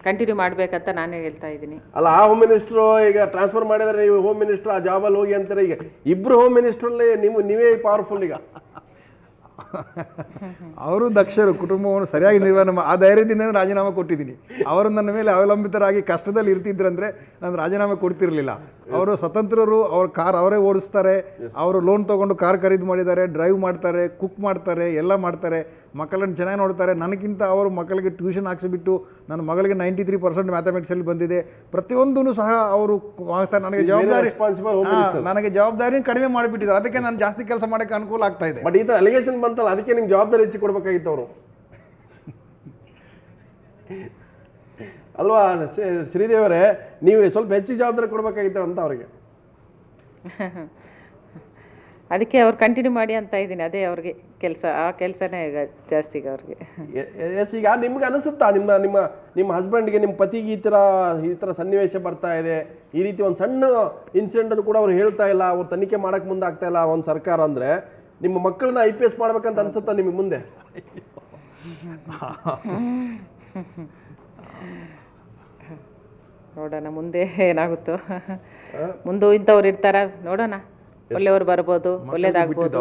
ಕಂಟಿನ್ಯೂ ಮಾಡಬೇಕಂತ ನಾನು ಹೇಳ್ತಾ ಇದ್ದೀನಿ. ಅಲ್ಲ, ಆ ಹೋಮ್ ಮಿನಿಸ್ಟ್ರು ಈಗ ಟ್ರಾನ್ಸ್ಫರ್ ಮಾಡಿದರೆ ನೀವು ಹೋಮ್ ಮಿನಿಸ್ಟರ್ ಆ ಜಾಬಲ್ಲಿ ಹೋಗಿ ಅಂತಾರೆ. ಈಗ ಇಬ್ಬರು ಹೋಮ್ ಮಿನಿಸ್ಟ್ರಲ್ಲಿ ನೀವೇ ಪವರ್ಫುಲ್. ಈಗ ಅವರು ದಕ್ಷರು, ಕುಟುಂಬವನ್ನು ಸರಿಯಾಗಿ ನಿರ್ವಹಣೆ ಆ ಧೈರ್ಯದಿಂದ ರಾಜೀನಾಮೆ ಕೊಟ್ಟಿದ್ದೀನಿ. ಅವರು ನನ್ನ ಮೇಲೆ ಅವಲಂಬಿತರಾಗಿ ಕಷ್ಟದಲ್ಲಿ ಇರ್ತಿದ್ರಂದರೆ ನಾನು ರಾಜೀನಾಮೆ ಕೊಡ್ತಿರಲಿಲ್ಲ. ಅವರು ಸ್ವತಂತ್ರರು, ಅವ್ರ ಕಾರ್ ಅವರೇ ಓಡಿಸ್ತಾರೆ, ಅವರು ಲೋನ್ ತೊಗೊಂಡು ಕಾರ್ ಖರೀದಿ ಮಾಡಿದ್ದಾರೆ, ಡ್ರೈವ್ ಮಾಡ್ತಾರೆ, ಕುಕ್ ಮಾಡ್ತಾರೆ, ಎಲ್ಲ ಮಾಡ್ತಾರೆ, ಮಕ್ಕಳನ್ನು ಚೆನ್ನಾಗಿ ನೋಡ್ತಾರೆ. ನನಗಿಂತ ಅವರು ಮಕ್ಕಳಿಗೆ ಟ್ಯೂಷನ್ ಹಾಕ್ಸಿಬಿಟ್ಟು ನನ್ನ ಮಗಳಿಗೆ 93% ಮ್ಯಾಥಮೆಟಿಕ್ಸಲ್ಲಿ ಬಂದಿದೆ. ಪ್ರತಿಯೊಂದೂ ಸಹ ಅವರು ನನಗೆ ಜವಾಬ್ದಾರಿ ಕಡಿಮೆ ಮಾಡಿಬಿಟ್ಟಿದ್ದಾರೆ. ಅದಕ್ಕೆ ನಾನು ಜಾಸ್ತಿ ಕೆಲಸ ಮಾಡೋಕ್ಕೆ ಅನುಕೂಲ ಆಗ್ತಾ ಇದೆ. ಬಟ್ ಈ ಥರ ಅಲಿಗೇಷನ್ ಬಂತಲ್ಲ, ಅದಕ್ಕೆ ನಿಮ್ಗೆ ಜವಾಬ್ದಾರಿ ಹೆಚ್ಚು ಕೊಡಬೇಕಾಗಿತ್ತು ಅವರು, ಅಲ್ವಾ ಶ್ರೀದೇವರೇ? ನೀವು ಸ್ವಲ್ಪ ಹೆಚ್ಚು ಜವಾಬ್ದಾರಿ ಕೊಡಬೇಕಾಗಿತ್ತು ಅಂತ ಅವರಿಗೆ. ಅದಕ್ಕೆ ಅವ್ರು ಕಂಟಿನ್ಯೂ ಮಾಡಿ ಅಂತ ಇದ್ದೀನಿ. ಅದೇ ಅವ್ರಿಗೆ ಕೆಲಸ, ಆ ಕೆಲಸನೇ ಈಗ ಜಾಸ್ತಿ ಈಗ ಅವ್ರಿಗೆ. ಎಸ್, ಈಗ ನಿಮ್ಗೆ ಅನಿಸುತ್ತಾ ನಿಮ್ಮ ಹಸ್ಬೆಂಡ್ಗೆ, ನಿಮ್ಮ ಪತಿಗೆ ಈ ಥರ ಸನ್ನಿವೇಶ ಬರ್ತಾ ಇದೆ, ಈ ರೀತಿ ಒಂದು ಸಣ್ಣ ಇನ್ಸಿಡೆಂಟನ್ನು ಕೂಡ ಅವ್ರು ಹೇಳ್ತಾ ಇಲ್ಲ, ಅವ್ರು ತನಿಖೆ ಮಾಡೋಕ್ಕೆ ಮುಂದೆ ಆಗ್ತಾ ಇಲ್ಲ ಒಂದು ಸರ್ಕಾರ ಅಂದರೆ, ನಿಮ್ಮ ಮಕ್ಕಳನ್ನ IPS ಮಾಡ್ಬೇಕಂತ ಅನಿಸುತ್ತಾ ನಿಮಗೆ ಮುಂದೆ? ನೋಡೋಣ ಮುಂದೆ ಏನಾಗುತ್ತೋ. ಮುಂದೆ ಇಂಥವ್ರು ಇರ್ತಾರ, ನೋಡೋಣ. ಒಳ್ಳೆಯವ್ರು ಬರ್ಬೋದು, ಒಳ್ಳೇದಾಗ್ಬೋದು.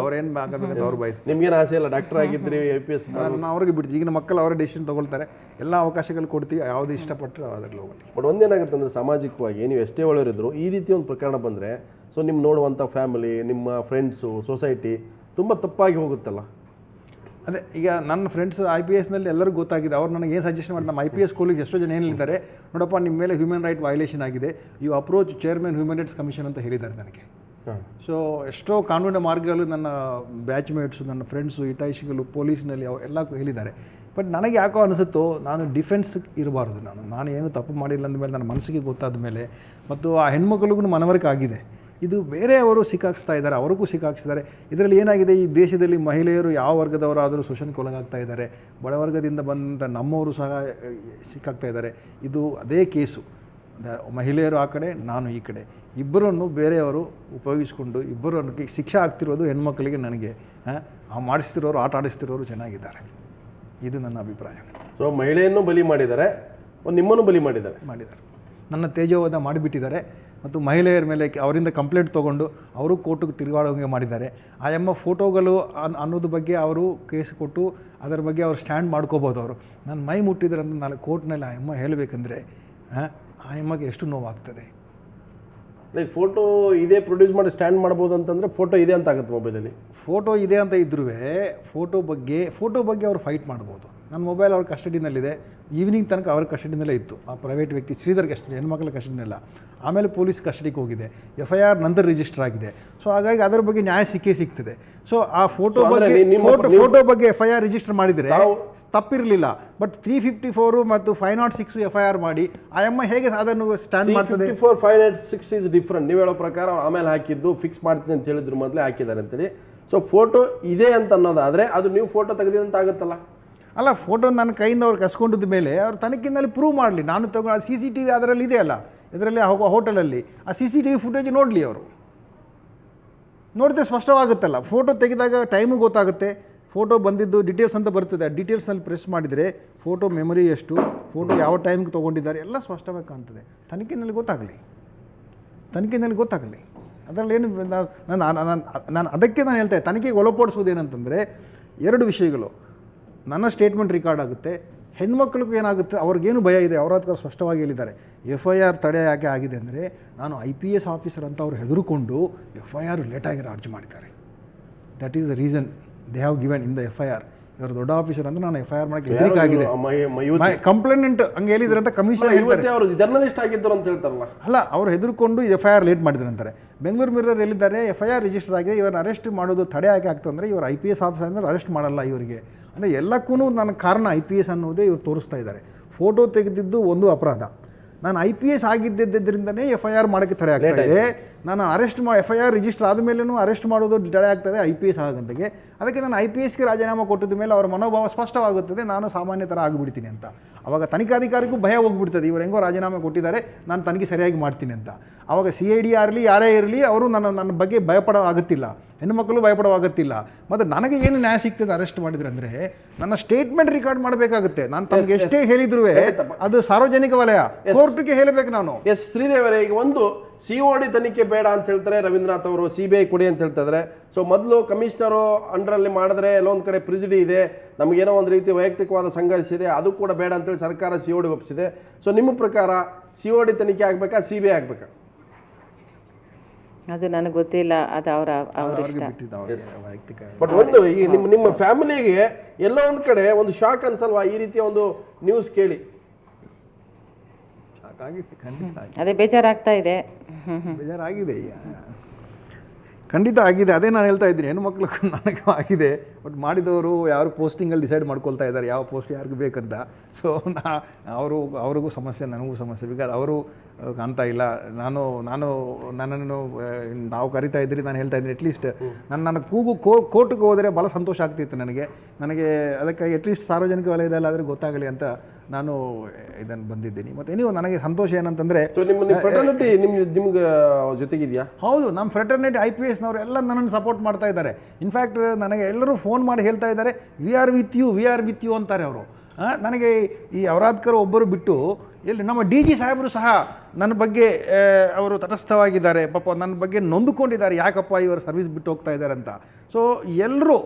ನಿಮ್ಗೇನು ಆಸೆ ಇಲ್ಲ ಡಾಕ್ಟರ್ ಆಗಿದ್ರಿ IPS? ಅವ್ರಿಗೆ ಬಿಡ್ತೀವಿ. ಈಗಿನ ಮಕ್ಕಳು ಅವರೇ ಡಿಸಿಷನ್ ತೊಗೊಳ್ತಾರೆ. ಎಲ್ಲ ಅವಕಾಶಗಳು ಕೊಡ್ತೀವಿ, ಯಾವುದು ಇಷ್ಟಪಟ್ಟರೆ ಅದ್ರಲ್ಲಿ ಹೋಗಲಿ. ಬಟ್ ಒಂದೇನಾಗುತ್ತೆ ಅಂದರೆ, ಸಾಮಾಜಿಕವಾಗಿ ನೀವು ಎಷ್ಟೇ ಒಳ್ಳೆಯವರಿದ್ರು ಈ ರೀತಿ ಒಂದು ಪ್ರಕರಣ ಬಂದರೆ, ಸೊ ನಿಮ್ಮ ನೋಡುವಂಥ ಫ್ಯಾಮಿಲಿ, ನಿಮ್ಮ ಫ್ರೆಂಡ್ಸು, ಸೊಸೈಟಿ ತುಂಬ ತಪ್ಪಾಗಿ ಹೋಗುತ್ತಲ್ಲ. ಅದೇ ಈಗ ನನ್ನ ಫ್ರೆಂಡ್ಸ್ IPSನಲ್ಲಿ ಎಲ್ಲರಿಗೂ ಗೊತ್ತಾಗಿದೆ. ಅವ್ರು ನನಗೆ ಏನು ಸಜೆಷನ್ ಮಾಡಿ, ನಮ್ಮ IPS ಕೋಲಿಗೆ ಎಷ್ಟೋ ಜನ ಏನು ಹೇಳಿದ್ದಾರೆ, ನೋಡಪ್ಪ ನಿಮ್ಮ ಮೇಲೆ ಹ್ಯೂಮನ್ ರೈಟ್ ವೈಲೇಷನ್ ಆಗಿದೆ, you approach chairman human rights commission ಅಂತ ಹೇಳಿದ್ದಾರೆ ನನಗೆ. ಸೊ ಎಷ್ಟೋ ಕಾನೂನಿನ ಮಾರ್ಗಗಳು ನನ್ನ ಬ್ಯಾಚ್ಮೇಟ್ಸು, ನನ್ನ ಫ್ರೆಂಡ್ಸು, ಹಿತೈಷಿಗಳು ಪೊಲೀಸ್ನಲ್ಲಿ ಎಲ್ಲ ಹೇಳಿದ್ದಾರೆ. ಬಟ್ ನನಗೆ ಯಾಕೋ ಅನಿಸುತ್ತೋ ನಾನು ಡಿಫೆನ್ಸ್ ಇರಬಾರ್ದು. ನಾನು ಏನು ತಪ್ಪು ಮಾಡಿಲ್ಲ ಅಂದಮೇಲೆ ನನ್ನ ಮನಸ್ಸಿಗೆ ಗೊತ್ತಾದ ಮೇಲೆ, ಮತ್ತು ಆ ಹೆಣ್ಮಕ್ಳಿಗೂ ಮನವರಿಕೆ ಆಗಿದೆ. ಇದು ಬೇರೆಯವರು ಸಿಕ್ಕಾಕ್ಸ್ತಾ ಇದ್ದಾರೆ, ಅವ್ರಿಗೂ ಸಿಕ್ಕಾಕ್ಸಿದ್ದಾರೆ. ಇದರಲ್ಲಿ ಏನಾಗಿದೆ, ಈ ದೇಶದಲ್ಲಿ ಮಹಿಳೆಯರು ಯಾವ ವರ್ಗದವರಾದರೂ ಶೋಷಣೆಗೆ ಒಳಗಾಗ್ತಾ ಇದ್ದಾರೆ, ಬಡವರ್ಗದಿಂದ ಬಂದಂಥ ನಮ್ಮವರು ಸಹ ಸಿಕ್ಕಾಗ್ತಾ ಇದ್ದಾರೆ. ಇದು ಅದೇ ಕೇಸು, ಮಹಿಳೆಯರು ಆ ಕಡೆ, ನಾನು ಈ ಕಡೆ, ಇಬ್ಬರನ್ನು ಬೇರೆಯವರು ಉಪಯೋಗಿಸ್ಕೊಂಡು ಇಬ್ಬರನ್ನು ಶಿಕ್ಷೆ ಆಗ್ತಿರೋದು ಹೆಣ್ಮಕ್ಳಿಗೆ. ನನಗೆ ಮಾಡಿಸ್ತಿರೋರು, ಆಟ ಆಡಿಸ್ತಿರೋರು ಚೆನ್ನಾಗಿದ್ದಾರೆ. ಇದು ನನ್ನ ಅಭಿಪ್ರಾಯ. ಸೊ ಮಹಿಳೆಯನ್ನು ಬಲಿ ಮಾಡಿದ್ದಾರೆ, ನಿಮ್ಮನ್ನು ಬಲಿ ಮಾಡಿದ್ದಾರೆ. ನನ್ನ ತೇಜೋವಧ ಮಾಡಿಬಿಟ್ಟಿದ್ದಾರೆ. ಮತ್ತು ಮಹಿಳೆಯರ ಮೇಲೆ ಅವರಿಂದ ಕಂಪ್ಲೇಂಟ್ ತೊಗೊಂಡು ಅವರು ಕೋರ್ಟಿಗೆ ತಿರುಗಾಡೋಂಗೆ ಮಾಡಿದ್ದಾರೆ. ಆ ಎಮ್ಮ ಫೋಟೋಗಳು ಅನ್ನೋದ್ರ ಬಗ್ಗೆ ಅವರು ಕೇಸ್ ಕೊಟ್ಟು ಅದರ ಬಗ್ಗೆ ಅವ್ರು ಸ್ಟ್ಯಾಂಡ್ ಮಾಡ್ಕೋಬೋದು. ಅವರು ನನ್ನ ಮೈ ಮುಟ್ಟಿದ್ರೆ ಅಂತ ನಾನು ಕೋರ್ಟ್ನಲ್ಲಿ ಆ ಎಮ್ಮ ಹೇಳಬೇಕಂದ್ರೆ ಆ ಎಮ್ಮಗೆ ಎಷ್ಟು ನೋವಾಗ್ತದೆ. ಲೈಕ್ ಫೋಟೋ ಇದೇ ಪ್ರೊಡ್ಯೂಸ್ ಮಾಡಿ ಸ್ಟ್ಯಾಂಡ್ ಮಾಡ್ಬೋದು ಅಂತಂದರೆ ಫೋಟೋ ಇದೆ ಅಂತ ಆಗುತ್ತೆ ಮೊಬೈಲಲ್ಲಿ. ಫೋಟೋ ಇದೆ ಅಂತ ಇದ್ರೂ ಫೋಟೋ ಬಗ್ಗೆ ಅವರು ಫೈಟ್ ಮಾಡ್ಬೋದು. ನನ್ನ ಮೊಬೈಲ್ ಅವ್ರ ಕಸ್ಟಡಿನಲ್ಲಿದೆ. ಈವ್ನಿಂಗ್ ತನಕ ಅವ್ರ ಕಸ್ಟಡಿನಲ್ಲೇ ಇತ್ತು. ಆ ಪ್ರೈವೇಟ್ ವ್ಯಕ್ತಿ ಶ್ರೀಧರ್ ಕಸ್ಟಡಿ, ಹೆಣ್ಮಕ್ಳ ಕಸ್ಟಡಿನೆಲ್ಲ. ಆಮೇಲೆ ಪೊಲೀಸ್ ಕಸ್ಟಡಿಗೆ ಹೋಗಿದೆ, FIR ನಂತರ ರಿಜಿಸ್ಟರ್ ಆಗಿದೆ. ಸೊ ಹಾಗಾಗಿ ಅದರ ಬಗ್ಗೆ ನ್ಯಾಯ ಸಿಗ್ತದೆ. ಸೊ ಆ ಫೋಟೋ ಬಗ್ಗೆ FIR ರಿಜಿಸ್ಟರ್ ಮಾಡಿದರೆ ತಪ್ಪಿರಲಿಲ್ಲ. ಬಟ್ 354 ಮತ್ತು 506 FIR ಮಾಡಿ ಆ ಎಮ್ಮ ಹೇಗೆ ಅದನ್ನು ಸ್ಟ್ಯಾಂಡ್ ಮಾಡ್ತದೆ? 506 ಇಸ್ ಡಿಫ್ರೆಂಟ್. ನೀವು ಹೇಳೋ ಪ್ರಕಾರ ಅವ್ರು ಆಮೇಲೆ ಹಾಕಿದ್ದು ಫಿಕ್ಸ್ ಮಾಡ್ತೀನಿ ಅಂತ ಹೇಳಿದ್ರು, ಮೊದಲೇ ಹಾಕಿದ್ದಾರೆ ಅಂತೇಳಿ. ಸೊ ಫೋಟೋ ಇದೆ ಅಂತ ಅನ್ನೋದಾದರೆ ಅದು ನೀವು ಫೋಟೋ ತೆಗೆದಂತ ಆಗುತ್ತಲ್ಲ. ಅಲ್ಲ, ಫೋಟೋ ನನ್ನ ಕೈಯಿಂದ ಅವ್ರು ಕಸ್ಕೊಂಡಿದ್ದ ಮೇಲೆ ಅವ್ರು ತನಿಖೆಯಲ್ಲಿ ಪ್ರೂವ್ ಮಾಡಲಿ. ನಾನು ತಗೊಂಡು CCTV ಅದರಲ್ಲಿ ಇದೆಯಲ್ಲ, ಇದರಲ್ಲಿ ಹೋಟೆಲಲ್ಲಿ ಆ CCTV ಫುಟೇಜ್ ನೋಡಲಿ. ಅವರು ನೋಡಿದ್ರೆ ಸ್ಪಷ್ಟವಾಗುತ್ತಲ್ಲ. ಫೋಟೋ ತೆಗೆದಾಗ ಟೈಮು ಗೊತ್ತಾಗುತ್ತೆ, ಫೋಟೋ ಬಂದಿದ್ದು ಡೀಟೇಲ್ಸ್ ಅಂತ ಬರ್ತದೆ. ಆ ಡೀಟೇಲ್ಸ್ನಲ್ಲಿ ಪ್ರೆಸ್ ಮಾಡಿದರೆ ಫೋಟೋ ಮೆಮೊರಿ ಎಷ್ಟು, ಫೋಟೋ ಯಾವ ಟೈಮ್ಗೆ ತೊಗೊಂಡಿದ್ದಾರೆ ಎಲ್ಲ ಸ್ಪಷ್ಟವಾಗಿ ಕಾಣ್ತದೆ. ತನಿಖೆಯಲ್ಲಿ ಗೊತ್ತಾಗಲಿ. ಅದರಲ್ಲೇನು ನಾನು ಅದಕ್ಕೆ ನಾನು ಹೇಳ್ತೇನೆ, ತನಿಖೆಗೆ ಒಳಪಡಿಸೋದೇನಂತಂದರೆ 2 ವಿಷಯಗಳು. ನನ್ನ ಸ್ಟೇಟ್ಮೆಂಟ್ ರೆಕಾರ್ಡ್ ಆಗುತ್ತೆ, ಹೆಣ್ಮಕ್ಳಿಗೂ ಏನಾಗುತ್ತೆ, ಅವ್ರಿಗೇನು ಭಯ ಇದೆ, ಅವ್ರ ಹತ್ರ ಸ್ಪಷ್ಟವಾಗಿ ಹೇಳಿದ್ದಾರೆ. FIR ತಡೆ ಯಾಕೆ ಆಗಿದೆ ಅಂದರೆ, ನಾನು IPS ಆಫೀಸರ್ ಅಂತ ಅವ್ರು ಹೆದರುಕೊಂಡು FIR ಲೇಟಾಗಿ ಅರ್ಜಿ ಮಾಡಿದ್ದಾರೆ. That is the reason they have given in the FIR. ಇವರು ದೊಡ್ಡ ಆಫೀಸರ್ ಅಂದ್ರೆ ನಾನು FIR ಮಾಡೋಕ್ಕೆ ಹೆದರಿಕೆ ಆಗಿದೆ. ಕಂಪ್ಲೇಂಟ್ ಹಂಗೆ ಹೇಳಿದ್ರೆ ಅಂತ ಕಮಿಷನರ್ ಹೇಳ್ತಾರೆ. ಅವರು ಜರ್ನಲಿಸ್ಟ್ ಆಗಿದ್ದರು ಅಂತ ಹೇಳ್ತಾರಲ್ಲ. ಅಲ್ಲ, ಅವ್ರು ಹೆದರ್ಕೊಂಡು FIR ಲೇಟ್ ಮಾಡಿದ್ರು ಅಂತಾರೆ. ಬೆಂಗಳೂರು ಮಿರರ್ ಹೇಳಿದ್ದಾರೆ FIR ರಿಜಿಸ್ಟರ್ ಆಗಿದೆ, ಇವ್ರನ್ನ ಅರೆಸ್ಟ್ ಮಾಡೋದು ತಡೆ ಯಾಕೆ ಆಗ್ತಂದರೆ ಇವರು IPS ಆಫೀಸರ್ ಅಂದರೆ ಅರೆಸ್ಟ್ ಮಾಡಲ್ಲ ಇವರಿಗೆ ಅಂದರೆ ಎಲ್ಲಕ್ಕೂ ನನ್ನ ಕಾರಣ IPS ಅನ್ನೋದೇ ಇವ್ರು ತೋರಿಸ್ತಾ ಇದ್ದಾರೆ. ಫೋಟೋ ತೆಗೆದಿದ್ದು ಒಂದು ಅಪರಾಧ. ನಾನು IPS ಆಗಿದ್ದರಿಂದನೇ FIR ಮಾಡೋಕ್ಕೆ ತಡೆ ಆಗ್ತಾ ಇದೆ. ನಾನು FIR ರಿಜಿಸ್ಟರ್ ಆದಮೇಲೂ ಅರೆಸ್ಟ್ ಮಾಡೋದು ತಡೆ ಆಗ್ತದೆ IPS ಆಗಂತೆಗೆ. ಅದಕ್ಕೆ ನಾನು IPSಗೆ ರಾಜೀನಾಮೆ ಕೊಟ್ಟಿದ್ದ ಮೇಲೆ ಅವರ ಮನೋಭಾವ ಸ್ಪಷ್ಟವಾಗುತ್ತದೆ, ನಾನು ಸಾಮಾನ್ಯ ಥರ ಆಗಿಬಿಡ್ತೀನಿ ಅಂತ. ಆವಾಗ ತನಿಖಾಧಿಕಾರಿಗೂ ಭಯ ಹೋಗಿಬಿಡ್ತದೆ, ಇವರು ಹೆಂಗೋ ರಾಜೀನಾಮೆ ಕೊಟ್ಟಿದ್ದಾರೆ, ನಾನು ತನಿಖೆ ಸರಿಯಾಗಿ ಮಾಡ್ತೀನಿ ಅಂತ. ಆವಾಗ CID ಆಗಲಿ ಯಾರೇ ಇರಲಿ ಅವರು ನನ್ನ ಬಗ್ಗೆ ಭಯಪಡೋ ಆಗುತ್ತಿಲ್ಲ, ಹೆಣ್ಣುಮಕ್ಕಳು ಭಯಪಡೋವಾಗುತ್ತಿಲ್ಲ. ಮತ್ತು ನನಗೆ ಏನು ನ್ಯಾಯ ಸಿಗ್ತದೆ ಅರೆಸ್ಟ್ ಮಾಡಿದ್ರೆ ಅಂದರೆ, ನನ್ನ ಸ್ಟೇಟ್ಮೆಂಟ್ ರೆಕಾರ್ಡ್ ಮಾಡಬೇಕಾಗುತ್ತೆ. ನಾನು ತಮಗೆ ಎಷ್ಟೇ ಹೇಳಿದ್ರು ಅದು ಸಾರ್ವಜನಿಕ ವಲಯ, ಕೋರ್ಟ್ಗೆ ಹೇಳಬೇಕು ನಾನು. ಶ್ರೀದೇವರೇ, ಈಗ ಒಂದು COD ತನಿಖೆ ಬೇಡ ಅಂತ ಹೇಳ್ತಾರೆ ರವೀಂದ್ರನಾಥ್ ಅವರು, CBI ಕೊಡಿ ಅಂತ ಹೇಳ್ತಿದ್ದಾರೆ. ಸೊ ಮೊದಲು ಕಮಿಷನರು ಅಂಡರಲ್ಲಿ ಮಾಡಿದ್ರೆ ಎಲ್ಲೊಂದು ಕಡೆ ಪ್ರಿಸಿಡಿ ಇದೆ, ನಮಗೇನೋ ಒಂದು ರೀತಿ ವೈಯಕ್ತಿಕವಾದ ಸಂಘರ್ಷ ಇದೆ, ಅದು ಕೂಡ ಬೇಡ ಅಂತೇಳಿ ಸರ್ಕಾರ COD ಒಪ್ಪಿಸಿದೆ. ಸೊ ನಿಮ್ಮ ಪ್ರಕಾರ COD ತನಿಖೆ ಆಗಬೇಕಾ, CBI ಆಗಬೇಕಾ? ಅದು ನನಗೆ ಗೊತ್ತಿಲ್ಲ, ಅದು ಅವರ ಇಷ್ಟ. ಬಟ್ ಒಂದು ಈ ನಿಮ್ಮ ಫ್ಯಾಮಿಲಿಗೆ ಎಲ್ಲೋ ಒಂದು ಕಡೆ ಒಂದು ಶಾಕ್ ಅನ್ಸಲ್ವಾ ಈ ರೀತಿಯ ಒಂದು ನ್ಯೂಸ್ ಕೇಳಿ? ಅದೇ ಬೇಜಾರಾಗ್ತಾ ಇದೆ. ಬೇಜಾರಾಗಿದೆ, ಖಂಡಿತ ಆಗಿದೆ. ಅದೇ ನಾನು ಹೇಳ್ತಾ ಇದ್ದೀನಿ, ಹೆಣ್ಮಕ್ಳು ನನಗೆ ಆಗಿದೆ. ಬಟ್ ಮಾಡಿದವರು ಯಾರು ಪೋಸ್ಟಿಂಗಲ್ಲಿ ಡಿಸೈಡ್ ಮಾಡ್ಕೊಳ್ತಾ ಇದ್ದಾರೆ ಯಾವ ಪೋಸ್ಟ್ ಯಾರಿಗೂ ಬೇಕಂತ. ಸೊ ಅವ್ರಿಗೂ ಸಮಸ್ಯೆ, ನನಗೂ ಸಮಸ್ಯೆ. ಬಿಕಾಸ್ ಅವರು ಕಾಣ್ತಾ ಇಲ್ಲ. ನನ್ನನ್ನು ನಾವು ಕರಿತಾ ಇದ್ರಿ, ನಾನು ಹೇಳ್ತಾ ಇದ್ದೀನಿ ಅಟ್ಲೀಸ್ಟ್ ನನ್ನ ಕೂಗು ಕೋರ್ಟ್ಗೆ ಹೋದರೆ ಭಾಳ ಸಂತೋಷ ಆಗ್ತಿತ್ತು ನನಗೆ. ಅದಕ್ಕೆ ಅಟ್ಲೀಸ್ಟ್ ಸಾರ್ವಜನಿಕ ವಲಯದಲ್ಲಿ ಆದರೆ ಗೊತ್ತಾಗಲಿ ಅಂತ ನಾನು ಇದನ್ನು ಬಂದಿದ್ದೀನಿ. ಮತ್ತು ನೀವು ನನಗೆ ಸಂತೋಷ ಏನಂತಂದರೆ, ನಿಮ್ಗೆ ಜೊತೆಗಿದೆಯಾ? ಹೌದು, ನಮ್ಮ ಫ್ರೆಟರ್ನಿಟಿ IPSನವರು ಎಲ್ಲ ನನ್ನನ್ನು ಸಪೋರ್ಟ್ ಮಾಡ್ತಾ ಇದ್ದಾರೆ. ಇನ್ಫ್ಯಾಕ್ಟ್ ನನಗೆ ಎಲ್ಲರೂ ಫೋನ್ ಮಾಡಿ ಹೇಳ್ತಾ ಇದ್ದಾರೆ, ವಿ ಆರ್ ವಿತ್ ಯು ಅಂತಾರೆ ಅವರು. ನನಗೆ ಈ ಔರಾದ್ಕರ್ ಒಬ್ಬರು ಬಿಟ್ಟು ಇಲ್ಲಿ ನಮ್ಮ DG ಸಾಹೇಬರು ಸಹ ನನ್ನ ಬಗ್ಗೆ ಅವರು ತಟಸ್ಥವಾಗಿದ್ದಾರೆ. ಪಾಪ ನನ್ನ ಬಗ್ಗೆ ನೊಂದುಕೊಂಡಿದ್ದಾರೆ, ಯಾಕಪ್ಪ ಇವರು ಸರ್ವಿಸ್ ಬಿಟ್ಟು ಹೋಗ್ತಾ ಇದ್ದಾರೆ ಅಂತ. ಸೊ ಎಲ್ಲರೂ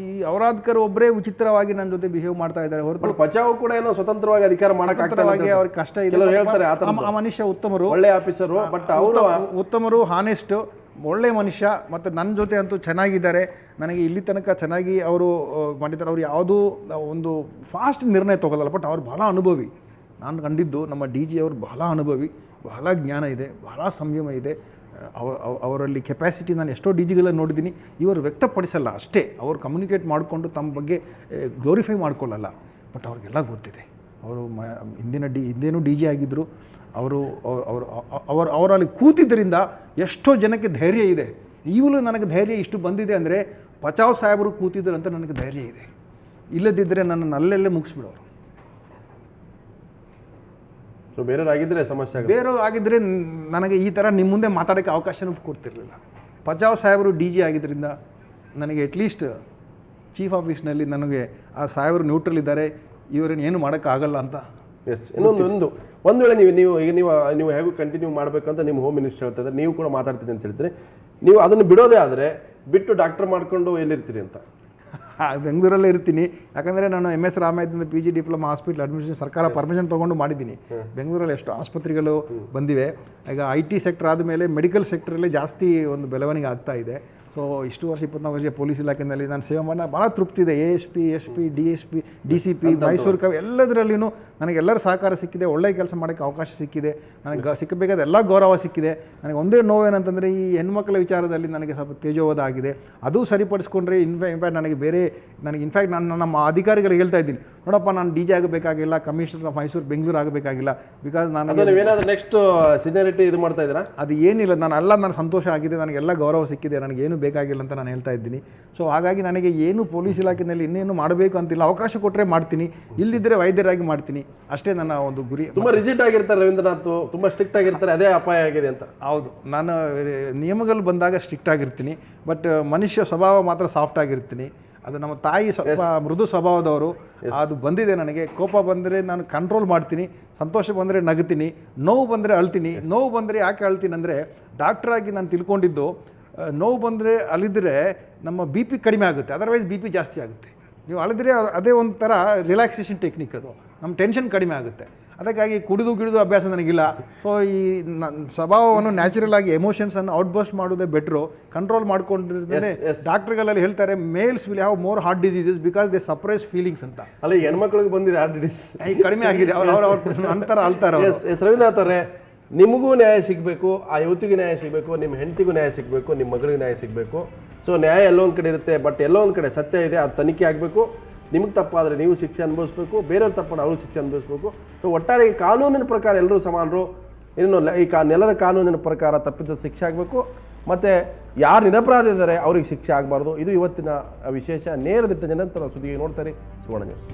ಈ ಔರಾದ್ಕರ್ ಒಬ್ಬರೇ ವಿಚಿತ್ರವಾಗಿ ನನ್ನ ಜೊತೆ ಬಿಹೇವ್ ಮಾಡ್ತಾ ಇದ್ದಾರೆ ಹೊರತು ಬಚಾವ್ ಕೂಡ ಏನೋ ಸ್ವತಂತ್ರವಾಗಿ ಅಧಿಕಾರ ಮಾಡೋಕ್ಕಾಗಿ ಅವ್ರಿಗೆ ಕಷ್ಟ ಇದೆ. ಹೇಳ್ತಾರೆ ಆ ಮನುಷ್ಯ ಉತ್ತಮರು, ಒಳ್ಳೆ ಆಫೀಸರು, ಬಟ್ ಅವರು ಉತ್ತಮರು, ಹಾನೆಸ್ಟ್, ಒಳ್ಳೆಯ ಮನುಷ್ಯ ಮತ್ತು ನನ್ನ ಜೊತೆ ಅಂತೂ ಚೆನ್ನಾಗಿದ್ದಾರೆ. ನನಗೆ ಇಲ್ಲಿ ತನಕ ಚೆನ್ನಾಗಿ ಅವರು ಮಾಡಿದ್ದಾರೆ. ಅವ್ರು ಯಾವುದೂ ಒಂದು ಫಾಸ್ಟ್ ನಿರ್ಣಯ ತೊಗೊಳ್ಳಲ್ಲ, ಬಟ್ ಅವ್ರು ಬಹಳ ಅನುಭವಿ. ನಾನು ಕಂಡಿದ್ದು ನಮ್ಮ ಡಿ ಜಿ ಅವರು ಬಹಳ ಅನುಭವಿ, ಬಹಳ ಜ್ಞಾನ ಇದೆ, ಬಹಳ ಸಂಯಮ ಇದೆ. ಅವರಲ್ಲಿ ಕೆಪಾಸಿಟಿ ನಾನು ಎಷ್ಟೋ ಡಿ ಜಿಗಳನ್ನು ನೋಡಿದ್ದೀನಿ. ಇವರು ವ್ಯಕ್ತಪಡಿಸಲ್ಲ ಅಷ್ಟೇ, ಅವರು ಕಮ್ಯುನಿಕೇಟ್ ಮಾಡಿಕೊಂಡು ತಮ್ಮ ಬಗ್ಗೆ ಗ್ಲೋರಿಫೈ ಮಾಡ್ಕೊಳ್ಳಲ್ಲ, ಬಟ್ ಅವ್ರಿಗೆಲ್ಲ ಗೊತ್ತಿದೆ. ಅವರು ಹಿಂದೇನೂ ಡಿ ಜಿ ಆಗಿದ್ದರು. ಅವರಲ್ಲಿ ಕೂತಿದ್ದರಿಂದ ಎಷ್ಟೋ ಜನಕ್ಕೆ ಧೈರ್ಯ ಇದೆ. ಈಗಲೂ ನನಗೆ ಧೈರ್ಯ ಇಷ್ಟು ಬಂದಿದೆ ಅಂದರೆ ಬಚಾವ್ ಸಾಹೇಬರು ಕೂತಿದ್ರು ಅಂತ ನನಗೆ ಧೈರ್ಯ ಇದೆ. ಇಲ್ಲದಿದ್ದರೆ ನನ್ನನ್ನು ಅಲ್ಲೆಲ್ಲೇ ಮುಗಿಸ್ಬಿಡೋರು. ಸೊ ಬೇರೆಯವರಾಗಿದ್ದರೆ ಸಮಸ್ಯೆ ಬೇರೆಯವ್ರು ಆಗಿದ್ದರೆ ನನಗೆ ಈ ಥರ ನಿಮ್ಮ ಮುಂದೆ ಮಾತಾಡೋಕ್ಕೆ ಅವಕಾಶನೂ ಕೊಡ್ತಿರ್ಲಿಲ್ಲ. ಬಚಾವ್ ಸಾಹೇಬರು ಡಿ ಜಿ ಆಗಿದ್ದರಿಂದ ನನಗೆ ಅಟ್ಲೀಸ್ಟ್ ಚೀಫ್ ಆಫೀಸ್ನಲ್ಲಿ ನನಗೆ ಆ ಸಾಹೇಬರು ನ್ಯೂಟ್ರಲ್ ಇದ್ದಾರೆ, ಇವರನ್ನು ಏನು ಮಾಡೋಕ್ಕಾಗಲ್ಲ ಅಂತ. ಎಸ್, ಒಂದು ವೇಳೆ ನೀವು ಹೇಗೂ ಕಂಟಿನ್ಯೂ ಮಾಡಬೇಕಂತ ನಿಮ್ಮ ಹೋಮ್ ಮಿನಿಸ್ಟರ್ ಹೇಳ್ತಾ ಇದ್ದಾರೆ, ನೀವು ಕೂಡ ಮಾತಾಡ್ತೀನಿ ಅಂತ ಹೇಳ್ತೀರಿ. ನೀವು ಅದನ್ನು ಬಿಡೋದೇ ಆದರೆ ಬಿಟ್ಟು ಡಾಕ್ಟರ್ ಮಾಡಿಕೊಂಡು ಎಲ್ಲಿರ್ತೀರಿ ಅಂತ? ಬೆಂಗಳೂರಲ್ಲೇ ಇರ್ತೀನಿ. ಯಾಕಂದರೆ ನಾನು MS ರಾಮಾಯಣದಿಂದ PG diploma hospital admission ಸರ್ಕಾರ ಪರ್ಮಿಷನ್ ತೊಗೊಂಡು ಮಾಡಿದ್ದೀನಿ. ಬೆಂಗಳೂರಲ್ಲಿ ಎಷ್ಟು ಆಸ್ಪತ್ರೆಗಳು ಬಂದಿವೆ. ಈಗ IT ಸೆಕ್ಟರ್ ಆದಮೇಲೆ ಮೆಡಿಕಲ್ ಸೆಕ್ಟ್ರಲ್ಲಿ ಜಾಸ್ತಿ ಒಂದು ಬೆಳವಣಿಗೆ ಆಗ್ತಾ ಇದೆ. ಸೊ ಇಷ್ಟು ವರ್ಷ 24 ವರ್ಷ ಪೊಲೀಸ್ ಇಲಾಖೆಯಲ್ಲಿ ನಾನು ಸೇವೆ ಮಾಡಿ ಭಾಳ ತೃಪ್ತಿ ಇದೆ. ASP SP DSP DCP Mysuru ಎಲ್ಲದರಲ್ಲಿಯೂ ನನಗೆ ಎಲ್ಲರ ಸಹಕಾರ ಸಿಕ್ಕಿದೆ. ಒಳ್ಳೆಯ ಕೆಲಸ ಮಾಡೋಕ್ಕೆ ಅವಕಾಶ ಸಿಕ್ಕಿದೆ. ನನಗೆ ಸಿಕ್ಕಬೇಕಾದ ಎಲ್ಲ ಗೌರವ ಸಿಕ್ಕಿದೆ. ನನಗೆ ಒಂದೇ ನೋವೇನಂತಂದರೆ ಈ ಹೆಣ್ಮಕ್ಳ ವಿಚಾರದಲ್ಲಿ ನನಗೆ ಸ್ವಲ್ಪ ತೇಜೋವಧ ಆಗಿದೆ. ಅದು ಸರಿಪಡಿಸ್ಕೊಂಡ್ರೆ ಇನ್ಫ್ಯಾಕ್ಟ್ ನನಗೆ ನಾನು ನಮ್ಮ ಅಧಿಕಾರಿಗಳಿಗೆ ಹೇಳ್ತಾ ಇದ್ದೀನಿ, ನೋಡಪ್ಪ ನಾನು DJ ಆಗಬೇಕಾಗಿಲ್ಲ, ಕಮಿಷನರ್ ಆಫ್ ಮೈಸೂರು ಬೆಂಗಳೂರು ಆಗಬೇಕಾಗಿಲ್ಲ. ಬಿಕಾಸ್ ನಾನು ಏನಾದರೂ ನೆಕ್ಸ್ಟ್ ಸೀನಿಯರಿಟಿ ಇದು ಮಾಡ್ತಾ ಇದ್ದೀರಾ? ಅದು ಏನಿಲ್ಲ, ನನಗೆ ಸಂತೋಷ ಆಗಿದೆ, ನನಗೆಲ್ಲ ಗೌರವ ಸಿಕ್ಕಿದೆ, ನನಗೇನು ಬೇಕಾಗಿಲ್ಲ ಅಂತ ನಾನು ಹೇಳ್ತಾ ಇದ್ದೀನಿ. ಸೊ ಹಾಗಾಗಿ ನನಗೆ ಏನು ಪೊಲೀಸ್ ಇಲಾಖೆಯಲ್ಲಿ ಇನ್ನೇನು ಮಾಡಬೇಕು ಅಂತಿಲ್ಲ. ಅವಕಾಶ ಕೊಟ್ಟರೆ ಮಾಡ್ತೀನಿ, ಇಲ್ಲದಿದ್ದರೆ ವೈದ್ಯರಾಗಿ ಮಾಡ್ತೀನಿ. ಅಷ್ಟೇ ನನ್ನ ಒಂದು ಗುರಿ. ತುಂಬ ರಿಜಿಟ್ ಆಗಿರ್ತಾರೆ ರವೀಂದ್ರನಾಥ್, ತುಂಬ ಸ್ಟ್ರಿಕ್ಟ್ ಆಗಿರ್ತಾರೆ, ಅದೇ ಅಪಾಯ ಆಗಿದೆ ಅಂತ. ಹೌದು, ನಾನು ನಿಯಮಗಳು ಬಂದಾಗ ಸ್ಟ್ರಿಕ್ಟ್ ಆಗಿರ್ತೀನಿ, ಬಟ್ ಮನುಷ್ಯ ಸ್ವಭಾವ ಮಾತ್ರ ಸಾಫ್ಟ್ ಆಗಿರ್ತೀನಿ. ಅದು ನಮ್ಮ ತಾಯಿ ಸ್ವಲ್ಪ ಮೃದು ಸ್ವಭಾವದವರು. ಅದು ಬಂದಿದೆ ನನಗೆ. ಕೋಪ ಬಂದರೆ ನಾನು ಕಂಟ್ರೋಲ್ ಮಾಡ್ತೀನಿ, ಸಂತೋಷ ಬಂದರೆ ನಗ್ತೀನಿ, ನೋವು ಬಂದರೆ ಅಳ್ತೀನಿ. ನೋವು ಬಂದರೆ ಯಾಕೆ ಅಳ್ತೀನಿ ಅಂದರೆ, ಡಾಕ್ಟ್ರಾಗಿ ನಾನು ತಿಳ್ಕೊಂಡಿದ್ದು ನೋವು ಬಂದರೆ ಅಲಿದ್ರೆ ನಮ್ಮ BP ಕಡಿಮೆ ಆಗುತ್ತೆ, ಅದರ್ವೈಸ್ BP ಜಾಸ್ತಿ ಆಗುತ್ತೆ. ನೀವು ಅಳಿದ್ರೆ ಅದೇ ಒಂಥರ ರಿಲ್ಯಾಕ್ಸೇಷನ್ ಟೆಕ್ನಿಕ್, ಅದು ನಮ್ಮ ಟೆನ್ಷನ್ ಕಡಿಮೆ ಆಗುತ್ತೆ. ಅದಕ್ಕಾಗಿ ಕುಡಿದು ಅಭ್ಯಾಸ ನನಗಿಲ್ಲ. ಸೊ ಈ ಸ್ವಭಾವವನ್ನು ನ್ಯಾಚುರಲ್ ಆಗಿ ಎಮೋಷನ್ಸನ್ನು ಔಟ್ಬರ್ಸ್ಟ್ ಮಾಡೋದೇ ಬೆಟ್ರು. ಕಂಟ್ರೋಲ್ ಮಾಡ್ಕೊಂಡಿರ್ತದೆ. ಡಾಕ್ಟರ್ಗಳಲ್ಲಿ ಹೇಳ್ತಾರೆ males will have more heart diseases because they suppress feelings ಅಂತ. ಅಲ್ಲ, ಈ ಹೆಣ್ಮಕ್ಳಿಗೆ ಬಂದಿದೆ ಹಾರ್ಟ್ ಡಿಸೀಸ್, ಕಡಿಮೆ ಆಗಿದೆ. ಅವ್ರ ಅಂತರ ಅಳ್ತಾರೆ. ಎಸ್ ರವೀಂದ್ರನಾಥ್ ಅವರೇ, ನಿಮಗೂ ನ್ಯಾಯ ಸಿಗಬೇಕು, ಆ ಯುವತಿಗೂ ನ್ಯಾಯ ಸಿಗಬೇಕು, ನಿಮ್ಮ ಹೆಂಡತಿಗೂ ನ್ಯಾಯ ಸಿಗಬೇಕು, ನಿಮ್ಮ ಮಗಳಿಗೆ ನ್ಯಾಯ ಸಿಗಬೇಕು. ಸೊ ನ್ಯಾಯ ಎಲ್ಲೋ ಒಂದು ಕಡೆ ಇರುತ್ತೆ, ಬಟ್ ಎಲ್ಲೋ ಒಂದು ಕಡೆ ಸತ್ಯ ಇದೆ, ಅದು ತನಿಖೆ ಆಗಬೇಕು. ನಿಮಗೆ ತಪ್ಪಾದರೆ ನೀವು ಶಿಕ್ಷೆ ಅನುಭವಿಸ್ಬೇಕು, ಬೇರೆಯವ್ರು ತಪ್ಪಾದ್ರೆ ಅವರು ಶಿಕ್ಷೆ ಅನುಭವಿಸ್ಬೇಕು. ಸೊ ಒಟ್ಟಾರೆ ಈ ಕಾನೂನಿನ ಪ್ರಕಾರ ಎಲ್ಲರೂ ಸಮಾನರು. ಇನ್ನು ಈ ನೆಲದ ಕಾನೂನಿನ ಪ್ರಕಾರ ತಪ್ಪಿದ ಶಿಕ್ಷೆ ಆಗಬೇಕು, ಮತ್ತು ಯಾರು ನಿರಪರಾಧ ಇದ್ದಾರೆ ಅವ್ರಿಗೆ ಶಿಕ್ಷೆ ಆಗಬಾರ್ದು. ಇದು ಇವತ್ತಿನ ವಿಶೇಷ ನೇರ ದಿಟ್ಟ ಜನಂತರ ಸುದ್ದಿಗೆ ನೋಡ್ತಾರೆ ಸುವರ್ಣ ನ್ಯೂಸ್.